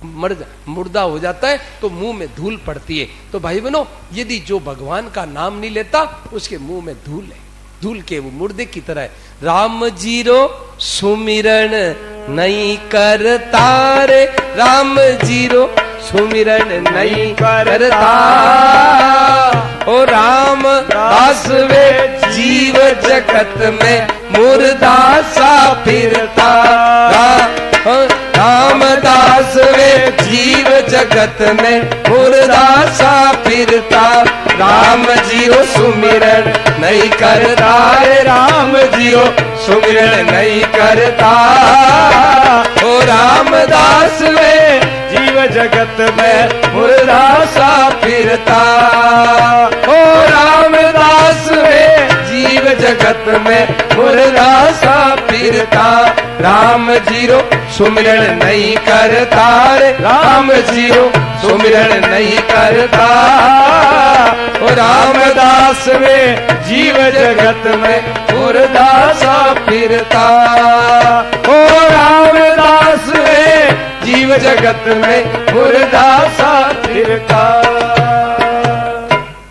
मुर्दा हो जाता है तो मुंह में धूल पड़ती है। तो भाई बहनों, यदि जो भगवान का नाम नहीं लेता उसके मुंह में धूल है, धूल के वो मुर्दे की तरह है। राम जीरो सुमिरन नहीं करता रे, राम जीरो सुमिरन नहीं करता, ओ राम दास वे जीव जगत में मुर्दा सा फिरता, रामदास वे जीव जगत में मुर्दा सा फिरता, राम जीरो सुमिरन नहीं करता रे, राम जीरो सुमिरन नहीं करता, ओ रामदास वे जीव जगत में मुर्दा सा फिरता, ओ रामदास वे जीव जगत में मुर्दा सा फिरता, राम जीरो सुमिरन नहीं करता रे, राम जीरो सुमिरन नहीं करता, ओ रामदास वे जीव जगत में मुर्दा सा फिरता, ओ रामदास वे जीव जगत में मुर्दा सा फिरता।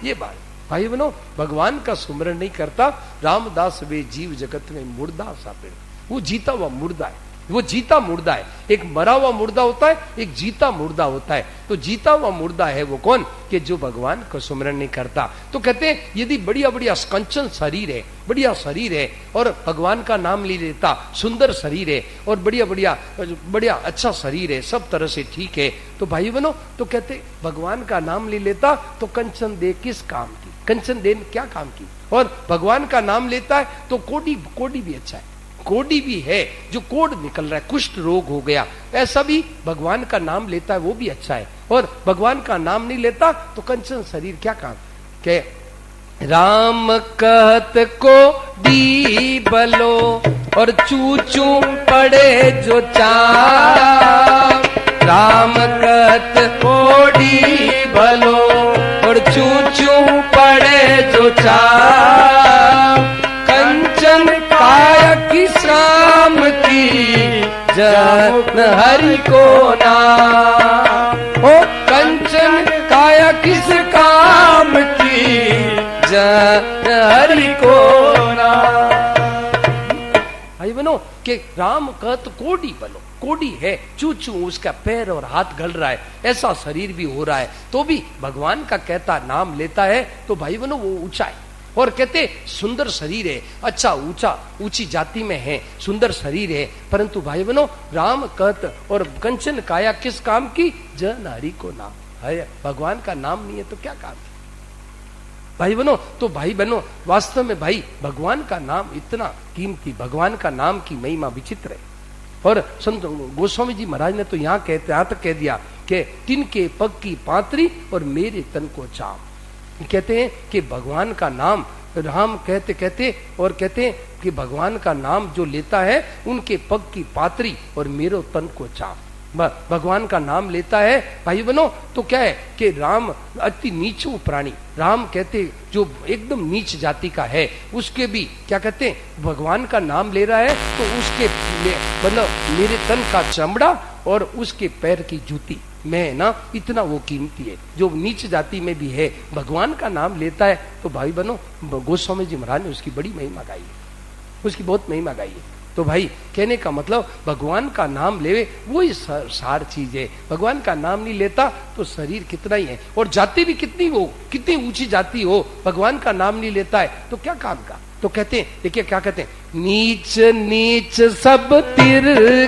ये बात भाई बनो, भगवान का सुमिरन नहीं करता, रामदास वे जीव जगत में मुर्दा सा फिरता। वो जीता हुआ मुर्दा है, वो जीता मुर्दा है। एक मरा हुआ मुर्दा होता है, एक जीता मुर्दा होता है। तो जीता हुआ मुर्दा है वो कौन, कि जो भगवान का सुमिरन नहीं करता। तो कहते हैं यदि बढ़िया बढ़िया कंचन शरीर है, बढ़िया शरीर है और भगवान का नाम ले लेता, सुंदर शरीर है और बढ़िया बढ़िया बढ़िया अच्छा शरीर है, सब तरह से ठीक है, तो भाई बनो, तो कहते भगवान का नाम ले लेता तो कंचन दे किस काम की, कंचन दे क्या काम की। और भगवान का नाम लेता है तो कोडी कोडी भी अच्छा है, कोडी भी है, जो कोड निकल रहा है, कुष्ठ रोग हो गया, ऐसा भी भगवान का नाम लेता है, वो भी अच्छा है। और भगवान का नाम नहीं लेता तो कंचन शरीर क्या काम के। राम कहत को दी बलो और चू चू पड़े जो चाप, राम कहत को दी बलो और चू चू पड़े जो चाप, कंचन काया की शाम की जन हरि को नाम, ओ कंचन काया किस काम की जन हरि को नाम। भाई बनो कि राम कहत कोडी बलो, कोडी है, चू चू उसका पैर और हाथ गल रहा है, ऐसा शरीर भी हो रहा है, तो भी भगवान का कहता नाम लेता है तो भाई बनो वो ऊंचा है। और कहते सुंदर शरीर है, अच्छा ऊंचा ऊंची जाति में है, सुंदर शरीर है, परंतु भाई बनो राम कहत और कंचन काया किस काम की, जन हरि को नाम है। भगवान का नाम नहीं है तो क्या काम है भाई बनो। तो भाई बनो वास्तव में भाई भगवान का नाम इतना कीमती, भगवान का नाम की महिमा विचित्र है। और संत गोस्वामी जी महाराज ने तो यहाँ तक कह दिया कि तिनके पग की पात्री और मेरे तन को चाम। कहते हैं कि भगवान का नाम राम कहते कहते और कहते हैं कि भगवान का नाम जो लेता है उनके पग की पात्री और मेरो तन को चाप। भगवान का नाम लेता है भाई बनो तो क्या है कि राम अति नीचू प्राणी, राम कहते जो एकदम नीच जाति का है, उसके भी क्या कहते हैं भगवान का नाम ले रहा है तो उसके मतलब मेरे तन का चमड़ा और उसके पैर की जूती में ना इतना वो कीमती है, जो नीच जाति में भी है, भगवान का नाम लेता है तो भाई बनो गोस्वामी जी महाराज ने उसकी बड़ी महिमा गाई है, उसकी बहुत महिमा गाई है। तो भाई कहने का मतलब भगवान का नाम लेवे वही सार चीज है। भगवान का नाम नहीं लेता तो शरीर कितना ही है और जाति भी कितनी हो, कितनी ऊंची जाति हो, भगवान का नाम नहीं लेता है तो क्या काम का। तो कहते हैं देखिए क्या कहते हैं, नीच नीच सब तिर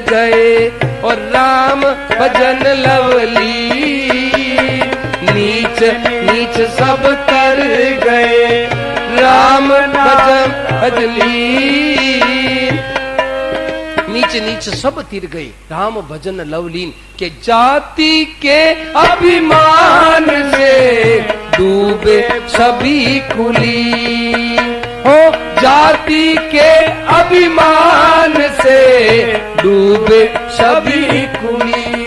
गए और राम भजन लवली, नीच नीच सब तर गए राम भजन भजली, नीच नीच सब तिर गए राम भजन लवलीन, के जाति के अभिमान से डूबे सभी कुली, हो जाति के अभिमान से डूबे सभी कुली।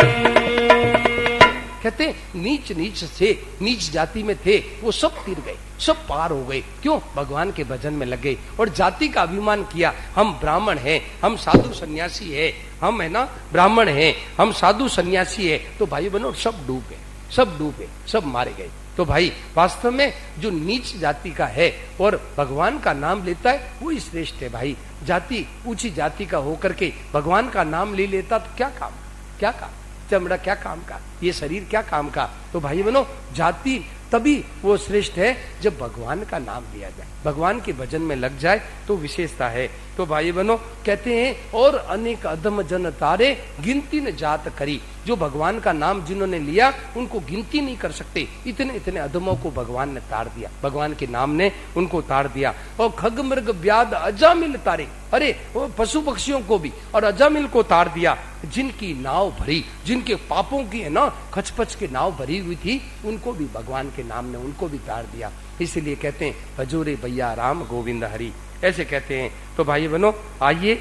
कहते हैं नीच नीच से, नीच जाति में थे वो सब तिर गए, सब पार हो गए। क्यों? भगवान के भजन में लग गए और जाति का अभिमान किया। हम ब्राह्मण हैं, हम साधु सन्यासी है, हम है ना ब्राह्मण हैं, हम साधु सन्यासी है, तो भाई बनो सब डूबे, सब डूबे, सब मारे गए। तो भाई वास्तव में जो नीच जाति का है और भगवान का नाम लेता है वो ही श्रेष्ठ है। भाई जाति ऊंची जाति का होकर के भगवान का नाम ले लेता तो क्या काम, क्या काम, चमड़ा क्या काम का, ये शरीर क्या काम का। तो भाई बनो जाति तभी वो श्रेष्ठ है जब भगवान का नाम लिया जाए, भगवान के भजन में लग जाए तो विशेषता है। तो भाई बनो कहते हैं और अनेक अधम जन तारे गिनती न जात करी। जो भगवान का नाम जिन्होंने लिया उनको गिनती नहीं कर सकते, इतने इतने अधमों को भगवान ने तार दिया, भगवान के नाम ने उनको तार दिया। और खग मृग व्याध अजामिल तारे, अरे वो पशु पक्षियों को भी और अजामिल को तार दिया। जिनकी नाव भरी, जिनके पापों की है ना खचपच के नाव भरी हुई थी, उनको भी भगवान के नाम ने उनको भी तार दिया। इसीलिए कहते हैं भजोरे भैया राम गोविंद हरि, ऐसे कहते हैं। तो भाई बनो आइए,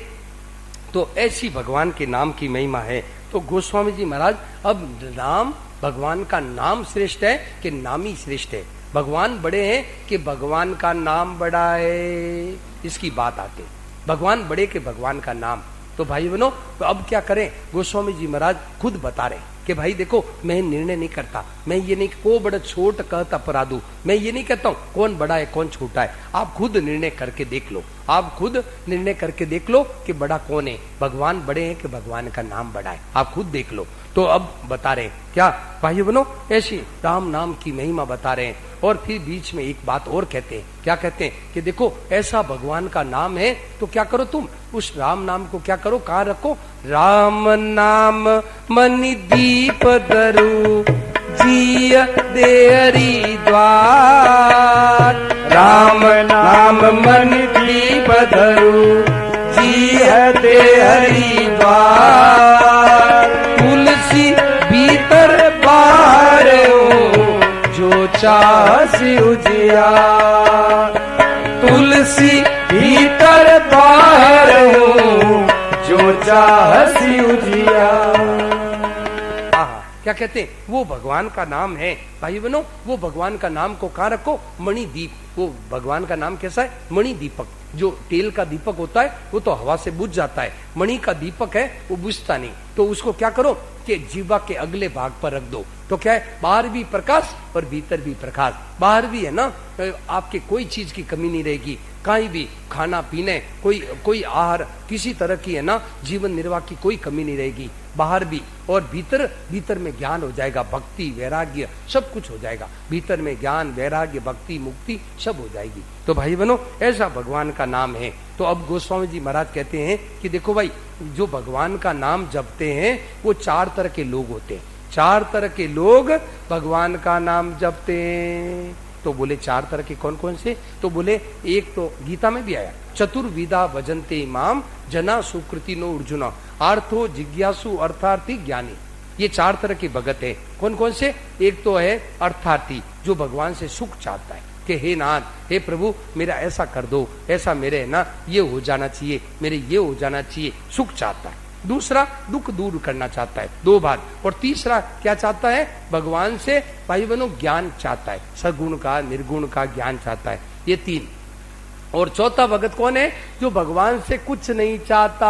तो ऐसी भगवान के नाम की महिमा है। तो गोस्वामी जी महाराज अब नाम, भगवान का नाम श्रेष्ठ है कि नामी श्रेष्ठ है, भगवान बड़े हैं कि भगवान का नाम बड़ा है, इसकी बात आती है। भगवान बड़े के भगवान का नाम। तो भाई बनो तो अब क्या करें, गोस्वामी जी महाराज खुद बता रहे कि भाई देखो मैं निर्णय नहीं करता, मैं ये नहीं को बड़ा छोट कहता अपराधु, मैं ये नहीं कहता हूँ कौन बड़ा है कौन छोटा है। आप खुद निर्णय करके देख लो, आप खुद निर्णय करके देख लो कि बड़ा कौन है, भगवान बड़े हैं कि भगवान का नाम बड़ा है, आप खुद देख लो। तो अब बता रहे क्या भाई बनो, ऐसी राम नाम की महिमा बता रहे हैं। और फिर बीच में एक बात और कहते हैं, क्या कहते हैं कि देखो ऐसा भगवान का नाम है तो क्या करो तुम, उस राम नाम को क्या करो, कहाँ रखो, राम नाम मनि दीप धरु जिय दे हरि द्वार। राम नाम मनि दीप धरु जिय दे हरि द्वार। तुलसी भीतर बाहर जो चासी उजियार। तुलसी भीतर बाहर जो चासी उजियार। क्या कहते हैं, वो भगवान का नाम है। भाई बनो वो भगवान का नाम को कहाँ रखो, मणिदीप। वो भगवान का नाम कैसा है, मणिदीपक। जो तेल का दीपक होता है वो तो हवा से बुझ जाता है, मणि का दीपक है वो बुझता नहीं। तो उसको क्या करो कि जीवा के अगले भाग पर रख दो, तो क्या है, बाहर भी प्रकाश और भीतर भी प्रकाश। बाहर भी है ना आपके कोई चीज की कमी नहीं रहेगी, कहीं भी खाना पीने कोई आहार किसी तरह की है ना जीवन निर्वाह की कोई कमी नहीं रहेगी, बाहर भी और भीतर में ज्ञान हो जाएगा, भक्ति वैराग्य सब कुछ हो जाएगा। भीतर में ज्ञान वैराग्य भक्ति मुक्ति सब हो जाएगी। तो भाई बनो ऐसा भगवान का नाम है। तो अब गोस्वामी जी महाराज कहते हैं कि देखो भाई जो भगवान का नाम जपते हैं वो 4 तरह के लोग होते हैं। 4 तरह के लोग भगवान का नाम जपते हैं। तो बोले 4 तरह के कौन कौन से, तो बोले एक तो गीता में भी आया, चतुर्विधा भजन्ते इमाम जना सुकृति नो अर्जुना आर्थो जिज्ञासु अर्थार्थी ज्ञानी। ये 4 तरह के भगत है। कौन कौन से, एक तो है अर्थार्थी जो भगवान से सुख चाहता है कि हे नाथ हे प्रभु मेरा ऐसा कर दो, ऐसा मेरे है ना ये हो जाना चाहिए, मेरे ये हो जाना चाहिए, सुख चाहता है। दूसरा दुख दूर करना चाहता है, 2 बात। और तीसरा क्या चाहता है, भगवान से भाई बनो ज्ञान चाहता है, सगुण का निर्गुण का ज्ञान चाहता है, ये 3। और चौथा भगत कौन है, जो भगवान से कुछ नहीं चाहता,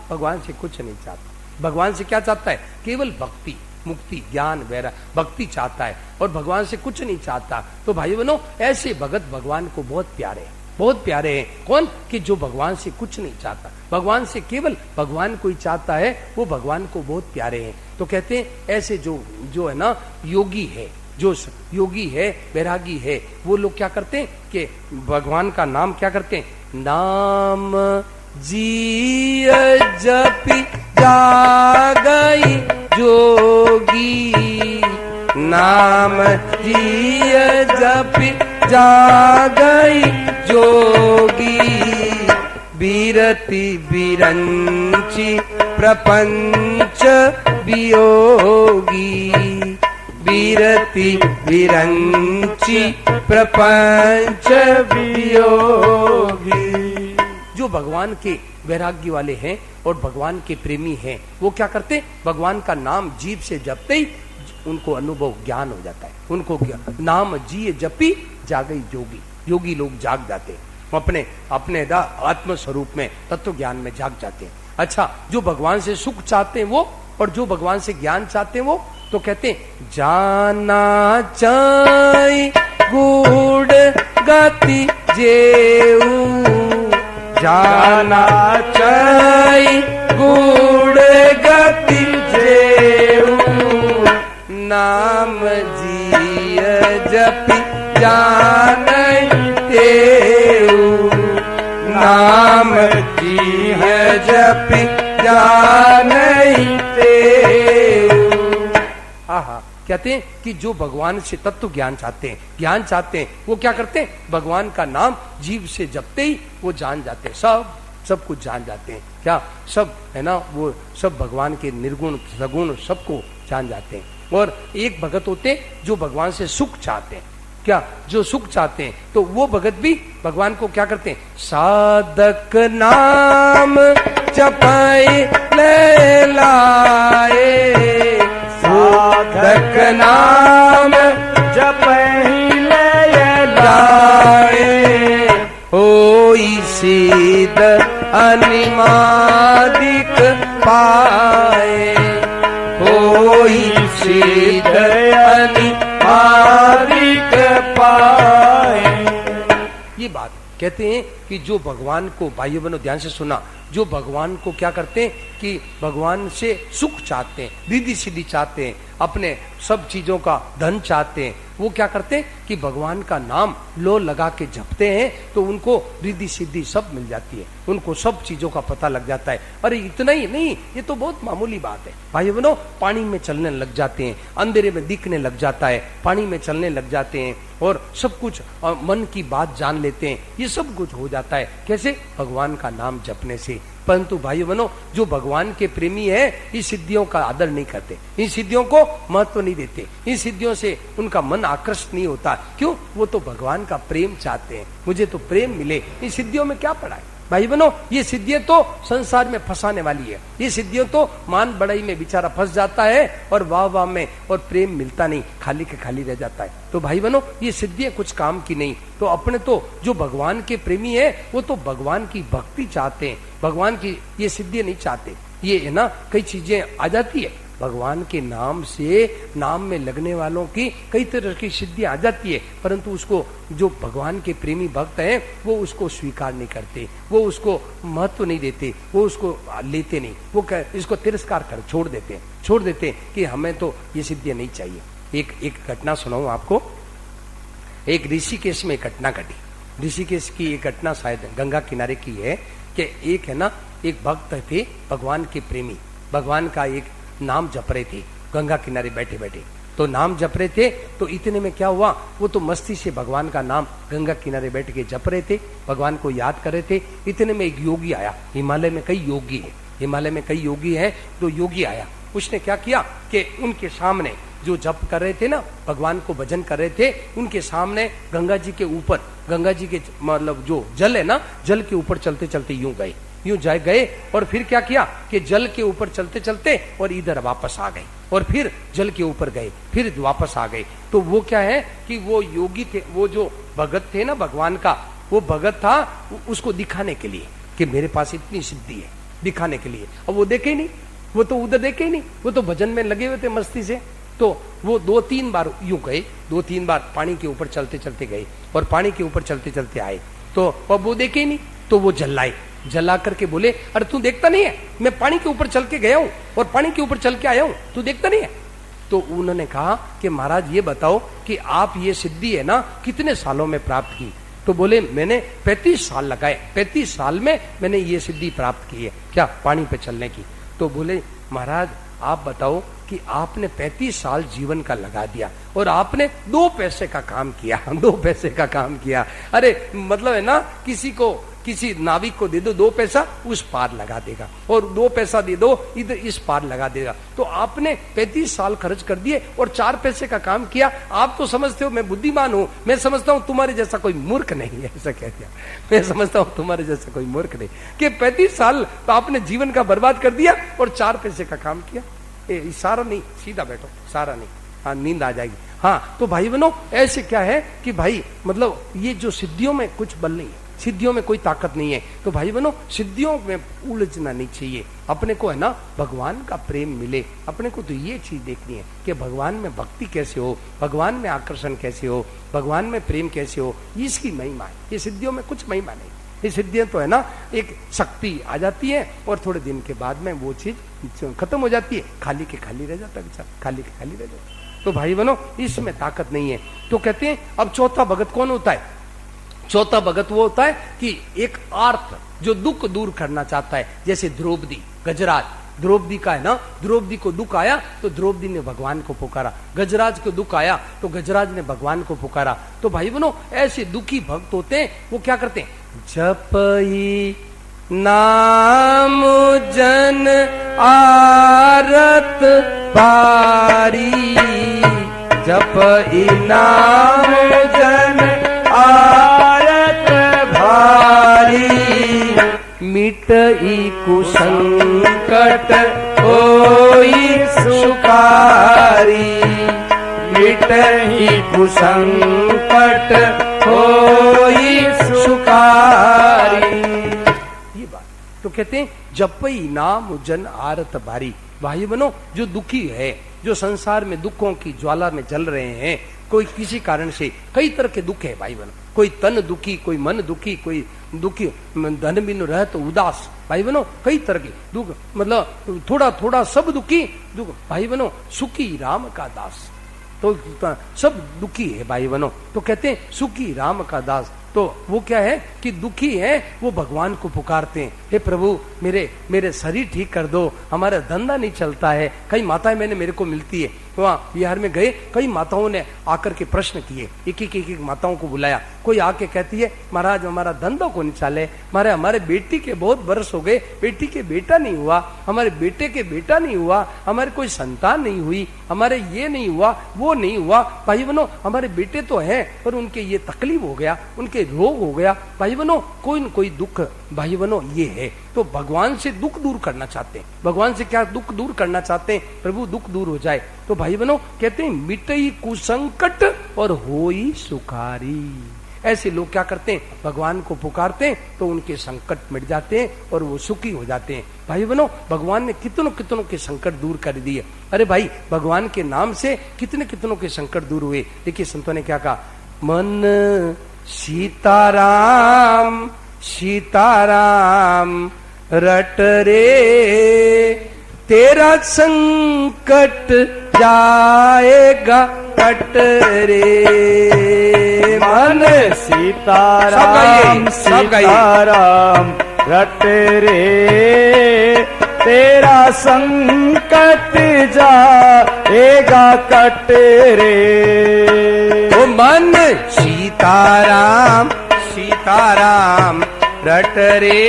भगवान से कुछ नहीं चाहता। भगवान से क्या चाहता है, केवल भक्ति मुक्ति ज्ञान वैरा भक्ति चाहता है और भगवान से कुछ नहीं चाहता। तो भाई बनो ऐसे भगत भगवान को बहुत प्यारे हैं, बहुत प्यारे हैं। कौन, कि जो भगवान से कुछ नहीं चाहता, भगवान से केवल भगवान को ही चाहता है, वो भगवान को बहुत प्यारे हैं। तो कहते हैं ऐसे जो है ना योगी है, जो योगी है वैरागी है, वो लोग क्या करते हैं कि भगवान का नाम क्या करते हैं, नाम जी जपी जागई जोगी, नाम जी जपी जागई जोगी, बीरति बिरंची प्रपंच वियोगी, बीरति विरंची प्रपंच वियोगी। जो भगवान के वैराग्य वाले हैं और भगवान के प्रेमी हैं, वो क्या करते, भगवान का नाम जीभ से जपते ही उनको अनुभव ज्ञान हो जाता है। उनको नाम जिए जपी जागई जोगी, योगी लोग जाग जाते हैं, अपने अपने आत्म स्वरूप में तत्व ज्ञान में जाग जाते हैं। अच्छा, जो भगवान से सुख चाहते हैं वो, और जो भगवान से ज्ञान चाहते हैं वो, तो कहते हैं जाना चाहे गुड़ गति जेऊ, जाना चाहे गुड़ गति जेऊ, नाम जिय जपि जानई तेऊ, नाम जिय जपि जानई तेऊ। आहा, कहते हैं कि जो भगवान से तत्व ज्ञान चाहते हैं, ज्ञान चाहते हैं, वो क्या करते हैं, भगवान का नाम जीव से जपते ही वो जान जाते हैं, सब कुछ जान जाते हैं। क्या सब है ना, वो सब भगवान के निर्गुण सगुण सबको जान जाते हैं। और एक भगत होते हैं जो भगवान से सुख चाहते हैं, क्या जो सुख चाहते हैं, तो वो भगत भी भगवान को क्या करते हैं, साधक नाम जपाए ले लाए, साधक नाम जपहि ले लाए, होई सिद्ध अनिमादिक पाए, होई सिद्ध अनिमादिक पाए। ये बात कहते हैं कि जो भगवान को, भाइयों बहनों ध्यान से सुना, जो भगवान को क्या करते हैं कि भगवान से सुख चाहते हैं, रिद्धि सिद्धि चाहते हैं, अपने सब चीजों का धन चाहते हैं, वो क्या करते हैं कि भगवान का नाम लो लगा के जपते हैं, तो उनको रिद्धि सिद्धि सब मिल जाती है, उनको सब चीजों का पता लग जाता है। अरे इतना ही नहीं, ये तो बहुत मामूली बात है भाइयों बहनों, पानी में चलने लग जाते हैं, अंधेरे में दिखने लग जाता है, पानी में चलने लग जाते हैं, और सब कुछ मन की बात जान लेते हैं, ये सब कुछ हो जाता है। कैसे? भगवान का नाम जपने से। परंतु भाइयों बहनों, जो भगवान के प्रेमी है, इस सिद्धियों का आदर नहीं करते, इन सिद्धियों को महत्व नहीं देते, इन सिद्धियों से उनका मन आकर्षित नहीं होता। क्यों? वो तो भगवान का प्रेम चाहते हैं, मुझे तो प्रेम मिले, इन सिद्धियों में क्या पड़ा है भाई बहनों। ये सिद्धियां तो संसार में फंसाने वाली है, ये सिद्धियां तो मान बड़ाई में बेचारा फंस जाता है, और वाह वाह में और प्रेम मिलता नहीं, खाली के खाली रह जाता है। तो भाई बहनों, ये सिद्धियां कुछ काम की नहीं। तो अपने तो जो भगवान के प्रेमी है, वो तो भगवान की भक्ति चाहते हैं, भगवान की ये सिद्धियां नहीं चाहते। ये है ना, कई चीजें आ जाती है भगवान के नाम से, नाम में लगने वालों की कई तरह की सिद्धियां आ जाती है, परंतु उसको जो भगवान के प्रेमी भक्त हैं, वो उसको स्वीकार नहीं करते, वो उसको महत्व नहीं देते, वो उसको लेते नहीं, वो इसको तिरस्कार कर छोड़ देते हैं कि हमें तो ये सिद्धियां नहीं चाहिए। एक घटना सुनाऊं आपको। एक ऋषिकेश में घटना घटी। ऋषिकेश की एक घटना शायद गंगा किनारे की है कि एक है ना, एक भक्त थे भगवान के प्रेमी, भगवान का एक नाम जप रहे थे गंगा किनारे बैठे बैठे। तो नाम जप रहे थे, तो इतने में क्या हुआ, वो तो मस्ती से भगवान का नाम गंगा किनारे बैठ के जप रहे थे, भगवान को याद कर रहे थे। इतने में एक योगी आया। हिमालय में कई योगी है, हिमालय में कई योगी है। तो योगी आया, उसने क्या किया कि उनके सामने जो जप कर रहे थे ना, भगवान को भजन कर रहे थे, उनके सामने गंगा जी के ऊपर, गंगा जी के मतलब जो जल है ना, जल के ऊपर चलते चलते यूं जाए गए, और फिर क्या किया कि जल के ऊपर चलते चलते और इधर वापस आ गए, और फिर जल के ऊपर गए, फिर वापस आ गए। तो वो क्या है कि वो योगी थे, वो जो भगत थे ना भगवान का, वो भगत था उसको दिखाने के लिए कि मेरे पास इतनी सिद्धि है, दिखाने के लिए। अब वो देखे ही नहीं, वो तो उधर देखे ही नहीं, वो तो भजन में लगे हुए थे मस्ती से। तो वो 2-3 बार यूं गए, 2-3 बार पानी के ऊपर चलते चलते गए, और पानी के ऊपर चलते चलते आए। तो अब वो देखे ही नहीं, तो वो जला करके बोले, अरे तू देखता नहीं है, मैं पानी के ऊपर चल के गया हूं और पानी के ऊपर चल के आया हूं, तू देखता नहीं है। तो उन्होंने कहा कि महाराज ये बताओ कि आप ये सिद्धि है ना कितने सालों में प्राप्त की। तो बोले मैंने 35 साल लगाए, 35 साल में मैंने ये सिद्धि प्राप्त की है, क्या पानी पे चलने की। तो बोले महाराज आप बताओ कि आपने 35 साल जीवन का लगा दिया और आपने 2 पैसे का काम किया, 2 पैसे का काम किया। अरे मतलब है ना, किसी नाविक को दे दो 2 पैसा, उस पार लगा देगा, और 2 पैसा दे दो इधर इस पार लगा देगा। तो आपने 35 साल खर्च कर दिए और 4 पैसे का काम किया। आप तो समझते हो मैं बुद्धिमान हूं, मैं समझता हूं तुम्हारे जैसा कोई मूर्ख नहीं है, ऐसा कह दिया। मैं समझता हूं तुम्हारे जैसा कोई मूर्ख नहीं कि 35 साल तो आपने जीवन का बर्बाद कर दिया और 4 पैसे का काम किया। सारा नहीं, सीधा बैठो, सारा नहीं, हाँ नींद आ जाएगी। हाँ तो भाई बहनों ऐसे क्या है कि भाई मतलब ये जो सिद्धियों में कुछ बल नहीं है, सिद्धियों में कोई ताकत नहीं है, तो भाई बहनों सिद्धियों में उलझना नहीं चाहिए। अपने को है ना भगवान का प्रेम मिले, अपने को तो ये चीज देखनी है कि भगवान में भक्ति कैसे हो, भगवान में आकर्षण कैसे हो, भगवान में प्रेम कैसे हो, इसकी महिमा है। ये सिद्धियों में कुछ महिमा नहीं, ये सिद्धियां तो है ना एक शक्ति आ जाती है और थोड़े दिन के बाद में वो चीज खत्म हो जाती है, खाली के खाली रह जाता है, खाली के खाली रह जाता है। तो भाई बहनों इसमें ताकत नहीं है। तो कहते हैं अब चौथा भगत कौन होता है? चौथा भगत वो होता है कि एक आर्त जो दुख दूर करना चाहता है, जैसे द्रौपदी, गजराज, द्रौपदी का है ना, द्रौपदी को दुख आया तो द्रौपदी ने भगवान को पुकारा, गजराज को दुख आया तो गजराज ने भगवान को पुकारा। तो भाई बहनों ऐसे दुखी भक्त होते हैं, वो क्या करते हैं? जपई नाम जन आरत बारी, जपई नाम जन आरत भारी, मिटई कुसंकट होई सुखारी, मिटई कुसंकट होई सुखारी। ये बात तो कहते हैं जपई नाम जन आरत भारी। भाई बनो जो दुखी है, जो संसार में दुखों की ज्वाला में जल रहे हैं, कोई किसी कारण से कई तरह के दुख है भाई बनो, कोई तन दुखी, कोई मन दुखी, कोई दुखी धन बिनु रह तो उदास, भाई बनो कई तरह के दुख, मतलब थोड़ा थोड़ा सब दुखी दुख। भाई बनो सुखी राम का दास, तो सब दुखी है भाई बनो। तो कहते हैं सुखी राम का दास, तो वो क्या है कि दुखी है, वो भगवान को पुकारते हैं, हे प्रभु मेरे शरीर ठीक कर दो, हमारा धंधा नहीं चलता है। कई माताएं मैंने मेरे को मिलती है, वहाँ बिहार में गए, कई माताओं ने आकर के प्रश्न किए, एक एक माताओं को बुलाया, कोई आके कहती है महाराज हमारा धंधा को नहीं चले, हमारे बेटी के बहुत बरस हो गए, बेटी के बेटा नहीं हुआ, हमारे बेटे के बेटा नहीं हुआ, हमारे कोई संतान नहीं हुई, हमारे ये नहीं हुआ, वो नहीं हुआ। भाई बनो हमारे बेटे तो हैं पर उनके ये तकलीफ हो गया, उनके रोग हो गया। भाई बनो कोई न कोई दुख भाई बनो ये है। तो भगवान से दुख दूर करना चाहते हैं, भगवान से क्या दुख दूर करना चाहते हैं? प्रभु दुख दूर हो जाए। तो भाई बनो कहते हैं मिटई कुसंकट और होई सुखारी। ऐसे लोग क्या करते हैं? भगवान को पुकारते हैं तो उनके संकट मिट जाते हैं और वो सुखी हो जाते हैं। भाई बनो भगवान ने कितनों कितनों के संकट दूर कर दिए। अरे भाई भगवान के नाम से कितने कितनों के संकट दूर हुए। देखिए संतों ने क्या कहा, मन सीताराम सीताराम रट रे, तेरा संकट जाएगा कट रे। मन सीताराम सीताराम रट रे, तेरा संकट जाएगा कट रे। ओ मन सीताराम सीताराम रट रे,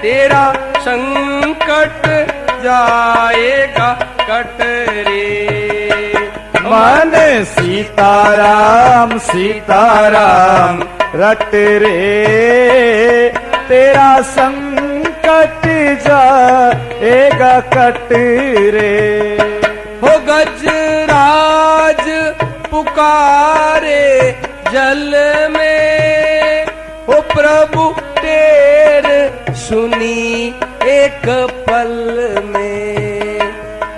तेरा संकट जाएगा कट रे। मन सीताराम सीताराम रट रे, तेरा संकट जाएगा कट रे। हो गजराज पुकारे जल में, हो प्रभु टेर सुनी एक पल में।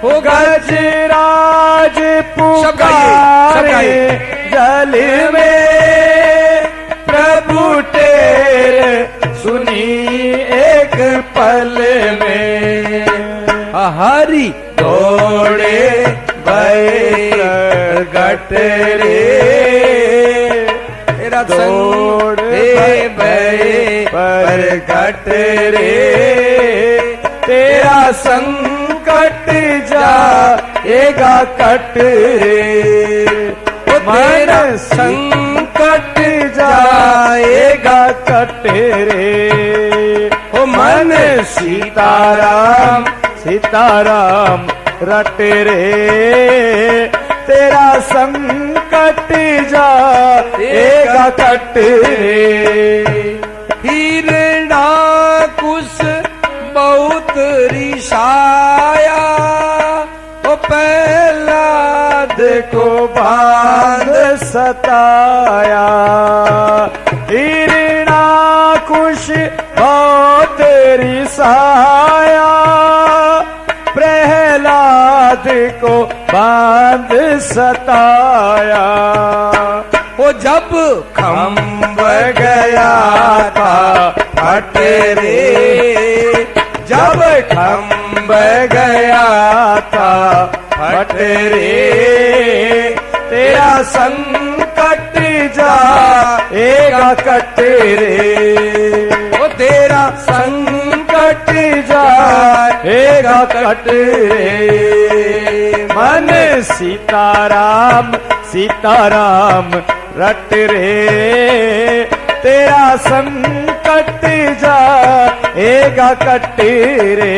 हो गजराज पुकारे जल में, प्रभु टेर सुनी एक पल में। हरि दौड़े प्रगट रे, तेरा दौड़े प्रगट रे, तेरा संकट जाएगा कट रे। मेरा संकट जाएगा कट रे। ओ मन सीताराम सीताराम रट रे, तेरा संकट जाएगा कट रे। हिरणाकुश बहुत रिसाया, ओ पहला को बांध सताया, हिरणाकुश भव तेरी साया, प्रहलाद को बांध सताया। वो जब खम्भ गया था फट रे, जब खम्भ गया था फट रे, तेरा संकट जाएगा कट रे, वो तेरा संकट जाएगा कट रे। मन सीताराम सीताराम रट रे, तेरा संकट जाएगा कट रे।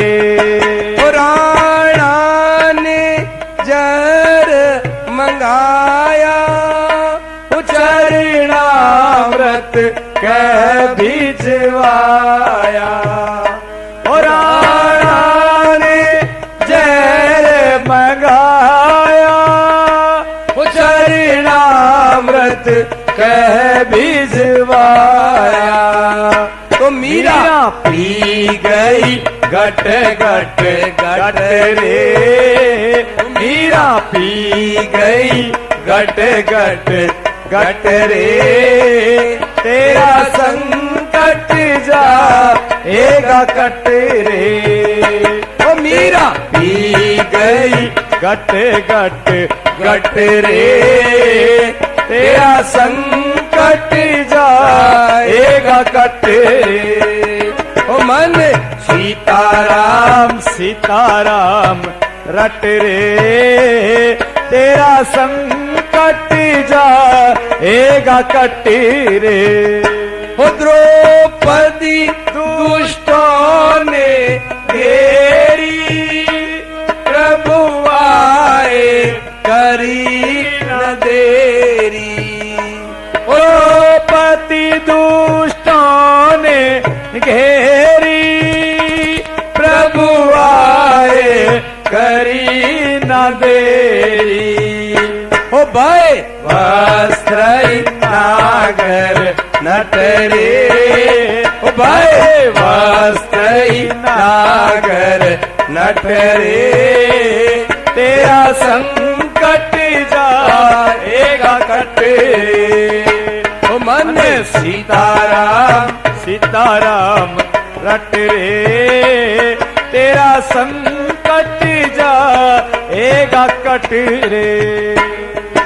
राणा ने जर मंगाया, चरणामृत कह भिजवाया, राणा ने जर मंगाया, चरणामृत कह भिजवाया। तो मीरा पी गई घट घट घट रे, मीरा पी गई घट घट घट रे, तेरा संकट जाएगा कट रे। ओ मीरा पी गई घट घट घट रे, तेरा संकट जाएगा कट रे। ओ मन सीताराम सीताराम रट रे, तेरा संकट जाएगा कट रे। ओ द्रौपदी दुष्टों ने घेरी, प्रभु आए करी न देरी, ओ पति दुष्टों ने घेरी, प्रभु आए करी न देरी। ओ भय वस्त्र नागर नट रे, ओ भय वस्त्र नागर नट रे, तेरा संकट जाएगा कट रे। ओ मन सीताराम सीताराम रट रे, तेरा संकट जाएगा कट रे।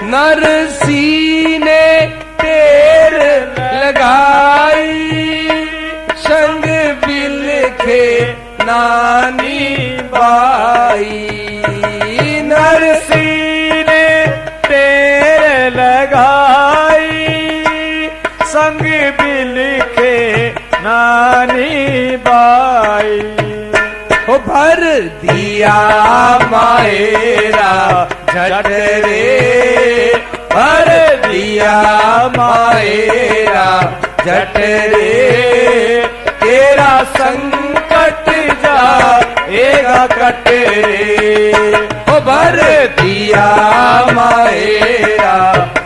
नरसी ने तेर लगाई, संग बिलखे नानी बाई, नरसी ने तेर लगाई, संग बिलखे नानी बाई। ओ भर दिया मायरा झट रे, भर दिया मायरा झट रे, तेरा संकट जाएगा कट रे। ओ भर दिया मायरा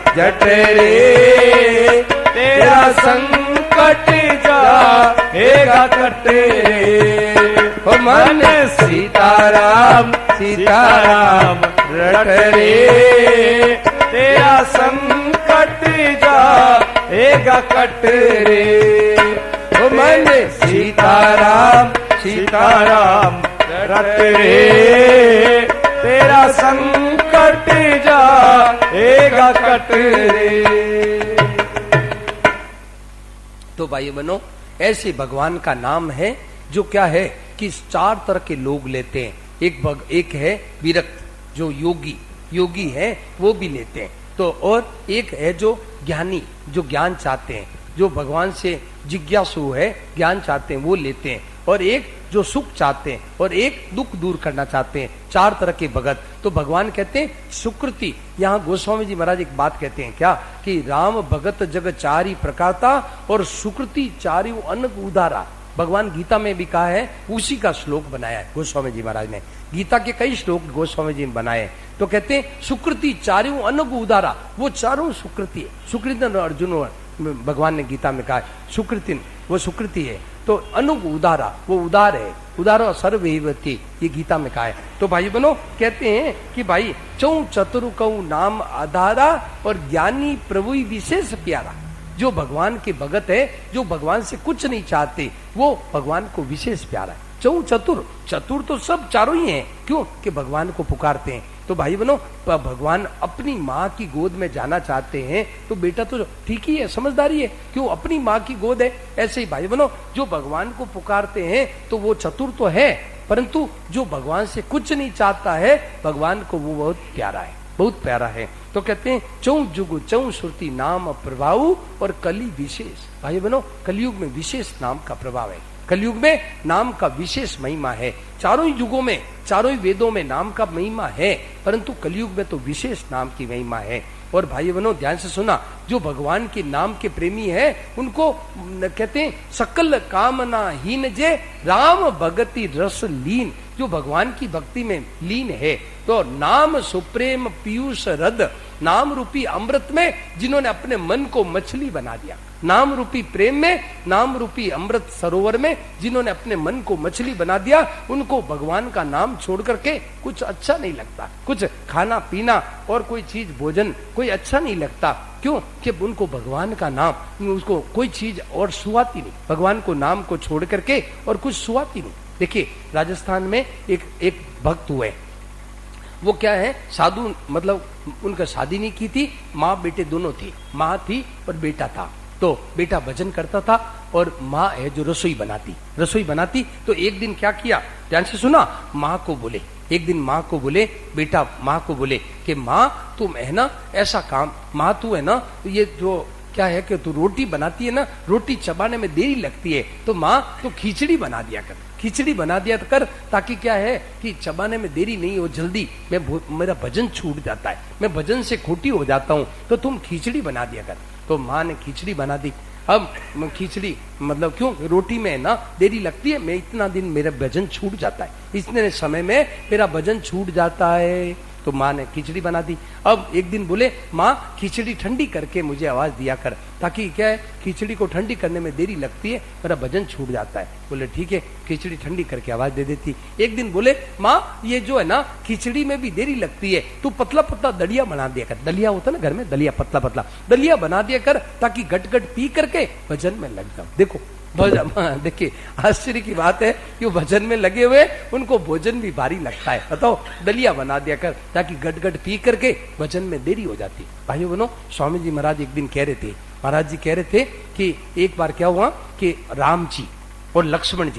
झट रे, तेरा संकट जाएगा कट रे। ओ मन सीताराम सीताराम रट रे, तेरा संकट जाएगा कट रे। ओ मन सीताराम सीताराम रट रे, तेरा संकट जाएगा कट रे। तो भाई बनो, ऐसे भगवान का नाम है जो क्या है कि 4 तरह के लोग लेते हैं। एक है विरक्त, जो योगी है वो भी लेते हैं। तो और एक है जो ज्ञानी, जो ज्ञान चाहते हैं, जो भगवान से जिज्ञासु है, ज्ञान चाहते हैं, वो लेते हैं। और एक जो सुख चाहते हैं और एक दुख दूर करना चाहते हैं। 4 तरह के भगत। तो भगवान कहते हैं सुकृति। यहाँ गोस्वामी जी महाराज एक बात कहते हैं क्या कि राम भगत जग चारी प्रकारता और सुकृति चारी अनक उदारा। भगवान गीता में भी कहा है, उसी का श्लोक बनाया है गोस्वामी जी महाराज ने। गीता के कई श्लोक गोस्वामी जी ने बनाए। तो कहते हैं सुकृति चारों अनग उदारा, वो चारों सुकृति है। सुकृति अर्जुन भगवान ने गीता में कहा सुकृति, वो सुकृति है। तो अनुग उदारा, वो उदार है, उदारो सर्वैवति, ये गीता में कहा है। तो भाई बनो कहते हैं कि भाई चौ चतुर कऊ नाम आधारा और ज्ञानी प्रभु विशेष प्यारा। जो भगवान के भगत है, जो भगवान से कुछ नहीं चाहते, वो भगवान को विशेष प्यारा है। चौ चतुर, चतुर तो सब चारों ही हैं, क्यों कि भगवान को पुकारते हैं। तो भाई बनो भगवान अपनी माँ की गोद में जाना चाहते हैं, तो बेटा तो ठीक ही है, समझदारी है, क्यों अपनी माँ की गोद है। ऐसे ही भाई बनो जो भगवान को पुकारते हैं तो वो चतुर तो है, परंतु जो भगवान से कुछ नहीं चाहता है, भगवान को वो बहुत प्यारा है, बहुत प्यारा है। तो कहते हैं चौ जुग चौ श्रुति नाम प्रभाव और कली विशेष। भाई बनो कलयुग में विशेष नाम का प्रभाव है, कलयुग में नाम का विशेष महिमा है। चारों ही युगों में, चारों ही वेदों में नाम का महिमा है, परंतु कलयुग में तो विशेष नाम की महिमा है। और भाई बहनों ध्यान से सुना, जो भगवान के नाम के प्रेमी है उनको कहते हैं सकल कामना हीन जे राम भगति रस लीन। जो भगवान की भक्ति में लीन है, तो नाम सुप्रेम पीयूष रद, नाम रूपी अमृत में जिन्होंने अपने मन को मछली बना दिया, नाम रूपी प्रेम में, नाम रूपी अमृत सरोवर में जिन्होंने अपने मन को मछली बना दिया, उनको भगवान का नाम छोड़ करके कुछ अच्छा नहीं लगता, कुछ खाना पीना और कोई चीज भोजन कोई अच्छा नहीं लगता। क्यों कि उनको भगवान का नाम, उसको कोई चीज और सुहाती नहीं, भगवान को नाम को छोड़ करके और कुछ सुहाती नहीं। देखिए राजस्थान में एक भक्त हुए, वो क्या है साधु, मतलब उनका शादी नहीं की थी, माँ बेटे दोनों थी, माँ थी और बेटा था। तो बेटा भजन करता था और माँ है जो रसोई बनाती। तो एक दिन क्या किया, ध्यान से सुना, माँ को बोले, एक दिन माँ को बोले, बेटा माँ को बोले कि माँ तुम है ना ऐसा काम, माँ तू है ना ये जो क्या है कि तू रोटी बनाती है ना, रोटी चबाने में देरी लगती है, तो माँ तो खिचड़ी बना दिया कर, खिचड़ी बना दिया कर, ताकि क्या है कि चबाने में देरी नहीं हो, जल्दी मेरा भजन छूट जाता है, मैं भजन से खोटी हो जाता हूँ, तो तुम खिचड़ी बना दिया कर। तो माँ ने खिचड़ी बना दी। अब खिचड़ी मतलब क्यों, रोटी में ना देरी लगती है, मैं इतना दिन मेरा भजन छूट जाता है, इतने समय में मेरा भजन छूट जाता है। तो माँ ने खिचड़ी बना दी। अब एक दिन बोले माँ खिचड़ी ठंडी करके मुझे आवाज दिया कर, ताकि क्या है खिचड़ी को ठंडी करने में देरी लगती है, मेरा भजन छूट जाता है। बोले ठीक है, खिचड़ी ठंडी करके आवाज दे देती। एक दिन बोले माँ ये जो है ना खिचड़ी में भी देरी लगती है, तू पतला पतला दलिया बना दिया कर, दलिया होता ना घर में, दलिया पतला पतला दलिया बना दिया कर, ताकि गट गट पी करके भजन में लग जाओ। देखो देखिए आश्चर्य की बात है कि वो भजन में लगे हुए, उनको भोजन भी भारी लगता है, बताओ दलिया बना दिया कर, ताकि गट गट पी करके भजन में देरी हो जाती। भाइयों बहनों, स्वामी जी महाराज एक दिन कह रहे थे, महाराज जी कह रहे थे कि एक बार क्या हुआ कि राम जी और लक्ष्मण